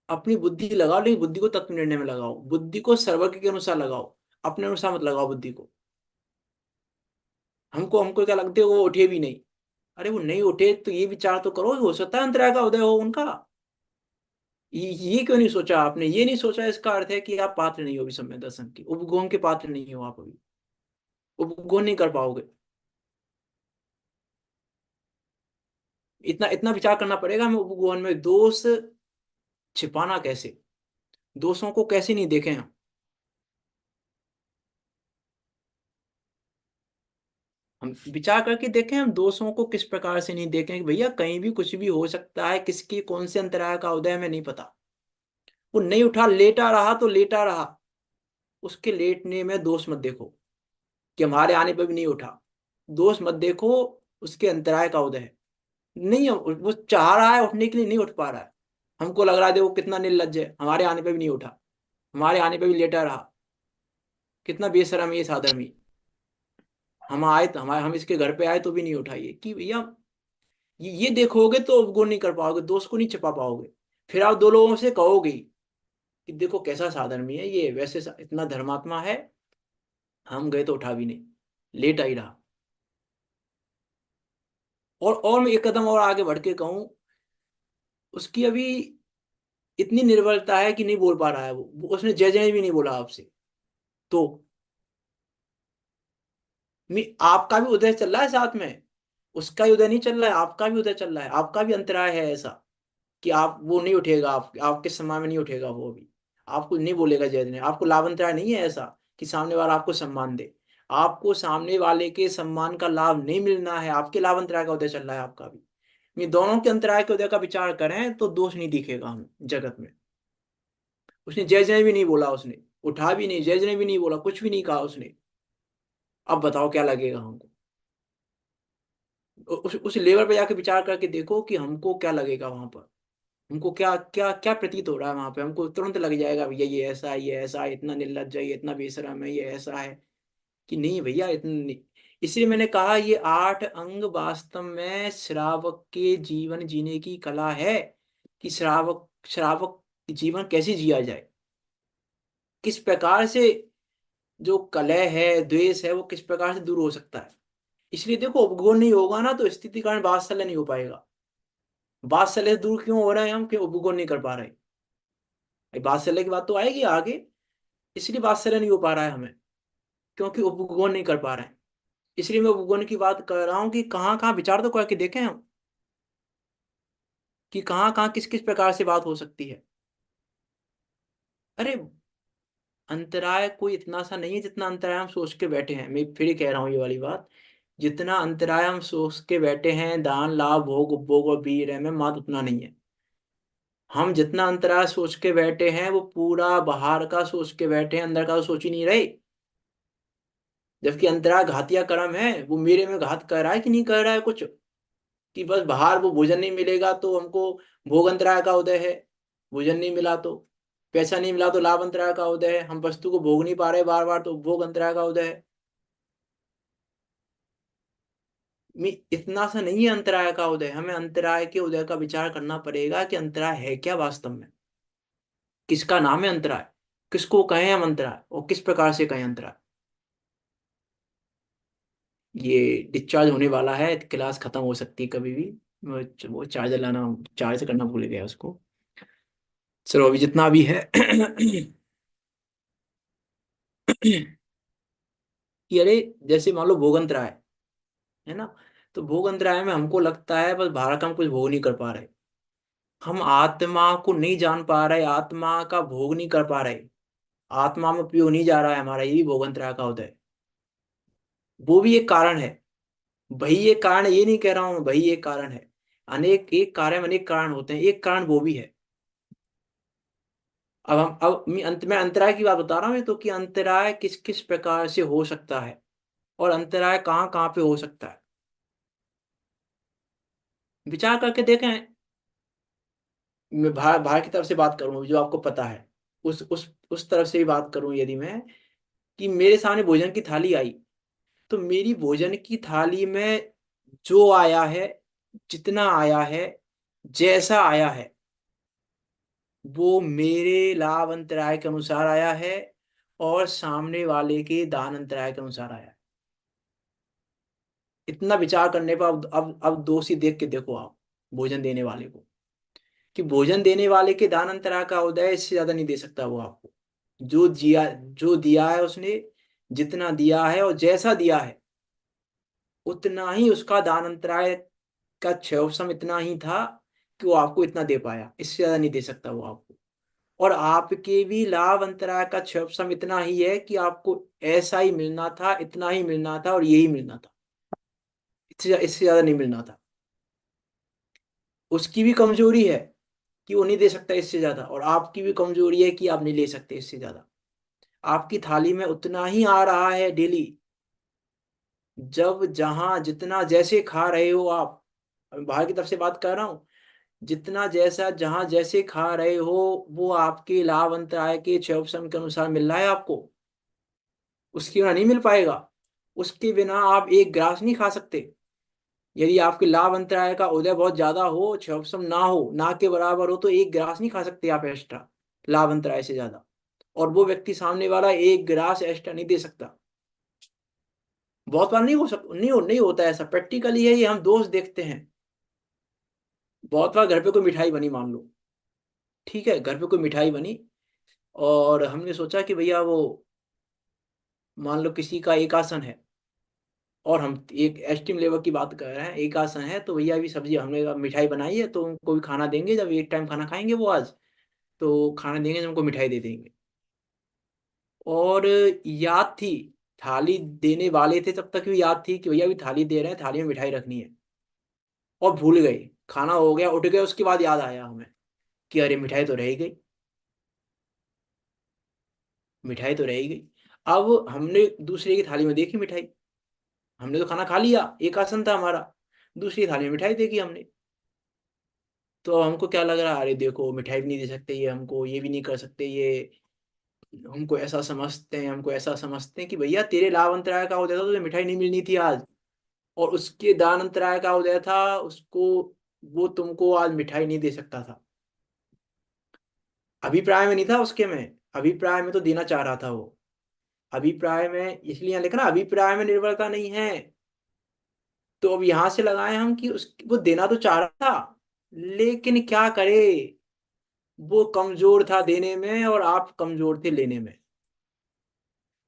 अपनी बुद्धि लगाओ, लेकिन बुद्धि को तत्व निर्णय में लगाओ, बुद्धि को सर्वज्ञ के अनुसार लगाओ, अपने अनुसार मत लगाओ बुद्धि को। हमको हमको क्या लगते हो वो उठे भी नहीं? अरे वो नहीं उठे तो ये विचार तो करो, हो सकता है अंतराय का उदय हो उनका। ये क्यों नहीं सोचा आपने? ये नहीं सोचा, इसका अर्थ है कि आप पात्र नहीं हो अभी सम्यक दर्शन की, उपगोम के पात्र नहीं हो आप अभी, उपगोम नहीं कर पाओगे। इतना इतना विचार करना पड़ेगा हमें, उपगोहन में दोष छिपाना कैसे, दोषों को कैसे नहीं देखें हम विचार करके देखें, हम दोषों को किस प्रकार से नहीं देखें कि भैया कहीं भी कुछ भी हो सकता है, किसकी कौन से अंतराय का उदय में नहीं पता। वो नहीं उठा, लेटा रहा तो लेटा रहा, उसके लेटने में दोष मत देखो कि हमारे आने पर भी नहीं उठा। दोष मत देखो, उसके अंतराय का उदय है। नहीं, वो चाह रहा है उठने के लिए, नहीं उठ पा रहा है। हमको लग रहा है देखो कितना निर्लज्ज है, हमारे आने पर भी नहीं उठा, हमारे आने पर भी लेटा रहा, कितना बेशरम है ये साधर्मी। हम आए तो हम इसके घर पे आए तो भी नहीं उठाइए। कि भैया ये देखोगे तो गुण नहीं कर पाओगे, दोस्त को नहीं छिपा पाओगे। फिर आप दो लोगों से कहोगे कि देखो कैसा साधर्मी है ये, वैसे इतना धर्मात्मा है, हम गए तो उठा भी नहीं, लेट आई रहा। और मैं एक कदम और आगे बढ़ के कहूँ, उसकी अभी इतनी निर्बलता है कि नहीं बोल पा रहा है उसने जय जय भी नहीं बोला आपसे। तो आपका भी उदय चल रहा है साथ में, उसका ही उदय नहीं चल रहा है, आपका भी उदय चल रहा है, आपका भी अंतराय है ऐसा कि आप, वो नहीं उठेगा, आपके सम्मान में नहीं उठेगा वो अभी, आपको नहीं बोलेगा जय जय। आपको लाभ अंतराय नहीं है ऐसा कि सामने वाला आपको सम्मान दे, आपको सामने वाले के सम्मान का लाभ नहीं मिलना है, आपके लाभ अंतराय का उदय चल रहा है आपका भी। ये दोनों के अंतराय के उदय का विचार करें तो दोष नहीं दिखेगा हमें जगत में। उसने जय जय भी नहीं बोला, उसने उठा भी नहीं, जय जय भी नहीं बोला, कुछ भी नहीं कहा उसने। अब बताओ क्या लगेगा हमको? उस लेवल पे जाके विचार करके देखो कि हमको क्या लगेगा वहां पर। हमको क्या क्या क्या प्रतीत हो रहा है वहां पे, हमको तुरंत लग जाएगा भैया ये ऐसा है, ये ऐसा है, इतना निर्लज्ज है, ये इतना बेशरम है, ये ऐसा है, कि नहीं भैया इतना नहीं। इसलिए मैंने कहा ये 8 अंग वास्तव में श्रावक के जीवन जीने की कला है, कि श्रावक श्रावक जीवन कैसे जिया जाए, किस प्रकार से जो कलह है, द्वेष है, वो किस प्रकार से दूर हो सकता है। इसलिए देखो, उपगुण नहीं होगा ना तो स्थिति कारण वात्सल्य नहीं हो पाएगा। वात्सल्य से दूर क्यों हो रहे हैं हम, कि उपगुण नहीं कर पा रहे। ये वात्सल्य की बात तो आएगी आगे। इसलिए वात्सल्य नहीं हो पा रहा है हमें, क्योंकि उपगुण नहीं कर पा रहे हैं। इसलिए मैं उपगुण की बात कर रहा हूँ कि कहाँ कहाँ विचार तो करके देखें हम, कि कहाँ कहाँ किस किस प्रकार से बात हो सकती है। अरे अंतराय कोई इतना सा नहीं है जितना अंतराय हम सोच के बैठे हैं। मैं फिर कह रहा हूँ ये वाली बात, जितना अंतराय हम सोच के बैठे हैं, दान लाभ भोग उपभोग और वीर है में मात, उतना नहीं है। हम जितना अंतराय सोच के बैठे हैं वो पूरा बाहर का सोच के बैठे हैं, अंदर का तो सोच ही नहीं रहे। जबकि अंतराय घातिया कर्म है, वो मेरे में घात कर रहा है कि नहीं कर रहा है कुछ, कि बस बाहर वो भोजन नहीं मिलेगा तो हमको भोग अंतराय का उदय है, भोजन नहीं मिला तो, पैसा नहीं मिला तो लाभ अंतराय का उदय है, हम वस्तु को भोग नहीं पा रहे बार बार तो भोग अंतराय का उदय है। इतना सा नहीं है अंतराय का उदय, हमें अंतराय के उदय का विचार करना पड़ेगा कि अंतराय है क्या वास्तव में, किसका नाम है अंतराय, किसको कहें हम अंतराय, और किस प्रकार से कहें अंतराय। ये डिस्चार्ज होने वाला है, क्लास खत्म हो सकती है कभी भी। वो चार्जर लाना, चार्ज करना भूल गया उसको। चलो अभी जितना भी है कि अरे जैसे मान लो भोगंतराय है ना, तो भोगंतराय में हमको लगता है बस बाहर का हम कुछ भोग नहीं कर पा रहे, हम आत्मा को नहीं जान पा रहे, आत्मा का भोग नहीं कर पा रहे, आत्मा में उपयोग नहीं जा रहा है हमारा, ये भी भोगंतराय का होता है। वो भी एक कारण है। वही एक कारण है, ये नहीं कह रहा हूं, वही एक कारण है। अनेक एक कार्य में अनेक कारण होते हैं, एक कारण वो भी है। अब मैं अंत में अंतराय की बात बता रहा हूँ, तो कि अंतराय किस किस प्रकार से हो सकता है, और अंतराय कहाँ कहाँ पे हो सकता है, विचार करके देखें। मैं बाहर बाहर की तरफ से बात करूं जो आपको पता है, उस तरफ से भी बात करूं, यदि मैं, कि मेरे सामने भोजन की थाली आई, तो मेरी भोजन की थाली में जो आया है, जितना आया है, जैसा आया है, वो मेरे लाभ अंतराय के अनुसार आया है, और सामने वाले के दान अंतराय के अनुसार आया है। इतना विचार करने पर अब दोषी देख के देखो आप भोजन देने वाले को, कि भोजन देने वाले के दान अंतरा का उदय इससे ज्यादा नहीं दे सकता वो आपको। जो दिया है उसने, जितना दिया है और जैसा दिया है, उतना ही उसका दान अंतराय का क्षयवसम इतना ही था, कि वो आपको इतना दे पाया, इससे ज्यादा नहीं दे सकता वो आपको। और आपके भी लाभ अंतराय का क्षयवसम इतना ही है, कि आपको ऐसा ही मिलना था, इतना ही मिलना था, और यही मिलना था, इससे ज्यादा नहीं मिलना था। उसकी भी कमजोरी है कि वो नहीं दे सकता इससे ज्यादा, और आपकी भी कमजोरी है कि आप नहीं ले सकते इससे ज्यादा। आपकी थाली में उतना ही आ रहा है डेली, जब जहां जितना जैसे खा रहे हो आप, मैं बाहर की तरफ से बात कर रहा हूं, जितना जैसा जहां जैसे खा रहे हो, वो आपके लाभ अंतराय के क्षयवसम के अनुसार मिल रहा है आपको, उसके बिना नहीं मिल पाएगा। उसके बिना आप एक ग्रास नहीं खा सकते। यदि आपके लाभ अंतराय का उदय बहुत ज्यादा हो, क्षयवसम ना हो, ना के बराबर हो, तो एक ग्रास नहीं खा सकते आप एक्स्ट्रा, लाभ अंतराय से ज्यादा। और वो व्यक्ति सामने वाला एक गिलास एक्स्ट्रा नहीं दे सकता। बहुत बार नहीं होता ऐसा, प्रैक्टिकली है ये, हम दोस्त देखते हैं। बहुत बार घर पे कोई मिठाई बनी मान लो, ठीक है, घर पे कोई मिठाई बनी, और हमने सोचा कि भैया वो, मान लो किसी का एक आसन है, और हम एक एस्टीम लेवल की बात कर रहे हैं, एक आसन है, तो भैया अभी सब्जी हमने मिठाई बनाई है, तो उनको भी खाना देंगे, जब एक टाइम खाना खाएंगे वो आज, तो खाना देंगे जब उनको मिठाई दे देंगे। और याद थी, थाली देने वाले थे तब तक भी याद थी कि भैया अभी थाली दे रहे हैं, थाली में मिठाई रखनी है, और भूल गए। खाना हो गया, उठ गए, उसके बाद याद आया हमें कि अरे मिठाई तो रह ही गई, मिठाई तो रह ही गई। अब हमने दूसरे की थाली में देखी मिठाई, हमने तो खाना खा लिया, एक आसन था हमारा, दूसरी थाली में मिठाई देखी हमने। तो अब हमको क्या लग रहा है, अरे देखो मिठाई भी नहीं दे सकते ये हमको, ये भी नहीं कर सकते ये, हमको ऐसा समझते हैं, हमको ऐसा समझते हैं कि भैया तेरे लाभ अंतराय का उदय था, तुझे मिठाई नहीं मिलनी थी आज। और उसके दान अंतराय का उदय था, उसको, वो तुमको आज मिठाई नहीं दे सकता था। अभिप्राय में नहीं था उसके में, अभिप्राय में तो देना चाह रहा था वो। अभिप्राय में इसलिए यहाँ लिखा ना, अभिप्राय में निर्भरता नहीं है। तो अब यहां से लगाए हम कि उस वो देना तो चाह रहा था, लेकिन क्या करे, वो कमजोर था देने में और आप कमजोर थे लेने में।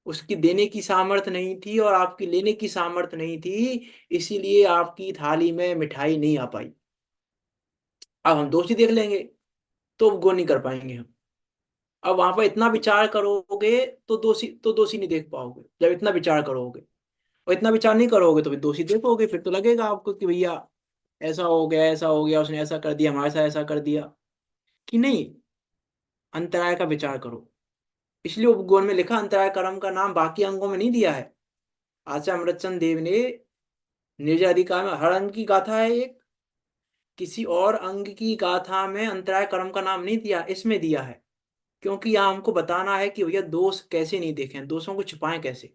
उसकी देने की सामर्थ्य नहीं थी और आपकी लेने की सामर्थ्य नहीं थी, इसीलिए आपकी थाली में मिठाई नहीं आ पाई। अब हम दोषी देख लेंगे तो गो नहीं कर पाएंगे हम। अब वहां पर इतना विचार करोगे तो दोषी नहीं देख पाओगे, जब इतना विचार करोगे। और इतना विचार नहीं करोगे तो फिर दोषी देखोगे, फिर तो लगेगा आपको कि भैया ऐसा हो गया, ऐसा हो गया, उसने ऐसा कर दिया, हमारे साथ ऐसा कर दिया। कि नहीं, अंतराय का विचार करो। इसलिए उपगुण में लिखा, अंतराय कर्म का नाम बाकी अंगों में नहीं दिया है। आचार्य अमृतचंद देव ने निर्जय अधिकार में हर अंग की गाथा है एक, किसी और अंग की गाथा में अंतराय कर्म का नाम नहीं दिया, इसमें दिया है। क्योंकि यहाँ हमको बताना है कि भैया दोष कैसे नहीं देखें, दोषों को छिपाएं कैसे।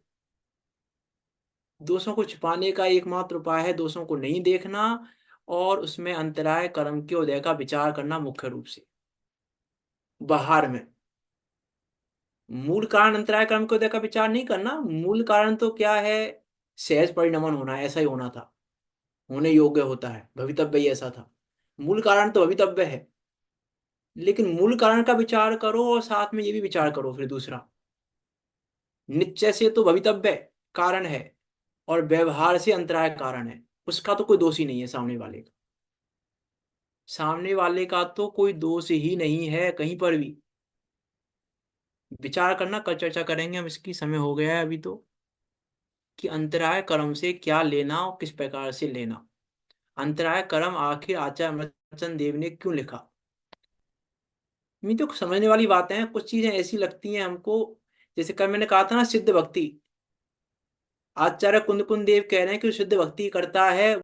दोषों को छिपाने का एकमात्र उपाय है दोषों को नहीं देखना, और उसमें अंतराय कर्म के उदय का विचार करना मुख्य रूप से। बाहर में मूल कारण अंतराय कर्म के उदय का विचार नहीं करना, मूल कारण तो क्या है, सहज परिणमन होना है, ऐसा ही होना था, होने योग्य होता है, भवितव्य ही ऐसा था। मूल कारण तो भवितव्य है, लेकिन मूल कारण का विचार करो और साथ में ये भी विचार करो फिर दूसरा, निश्चय से तो भवितव्य कारण है और व्यवहार से अंतराय कारण है, उसका तो कोई दोष ही नहीं है सामने वाले का। सामने वाले का तो कोई दोष ही नहीं है कहीं पर भी। विचार करना, कल चर्चा करेंगे हम इसकी, समय हो गया है अभी तो, कि अंतराय कर्म से क्या लेना और किस प्रकार से लेना। अंतराय कर्म आखिर आचार्य अमरचंद देव ने क्यों लिखा। नहीं तो समझने वाली बातें हैं, कुछ चीजें ऐसी लगती हैं हमको, जैसे कल मैंने कहा था ना सिद्ध भक्ति, आचार्य कुंद कुंद देव कह रहे हैं कि जो सिद्ध भक्ति करता है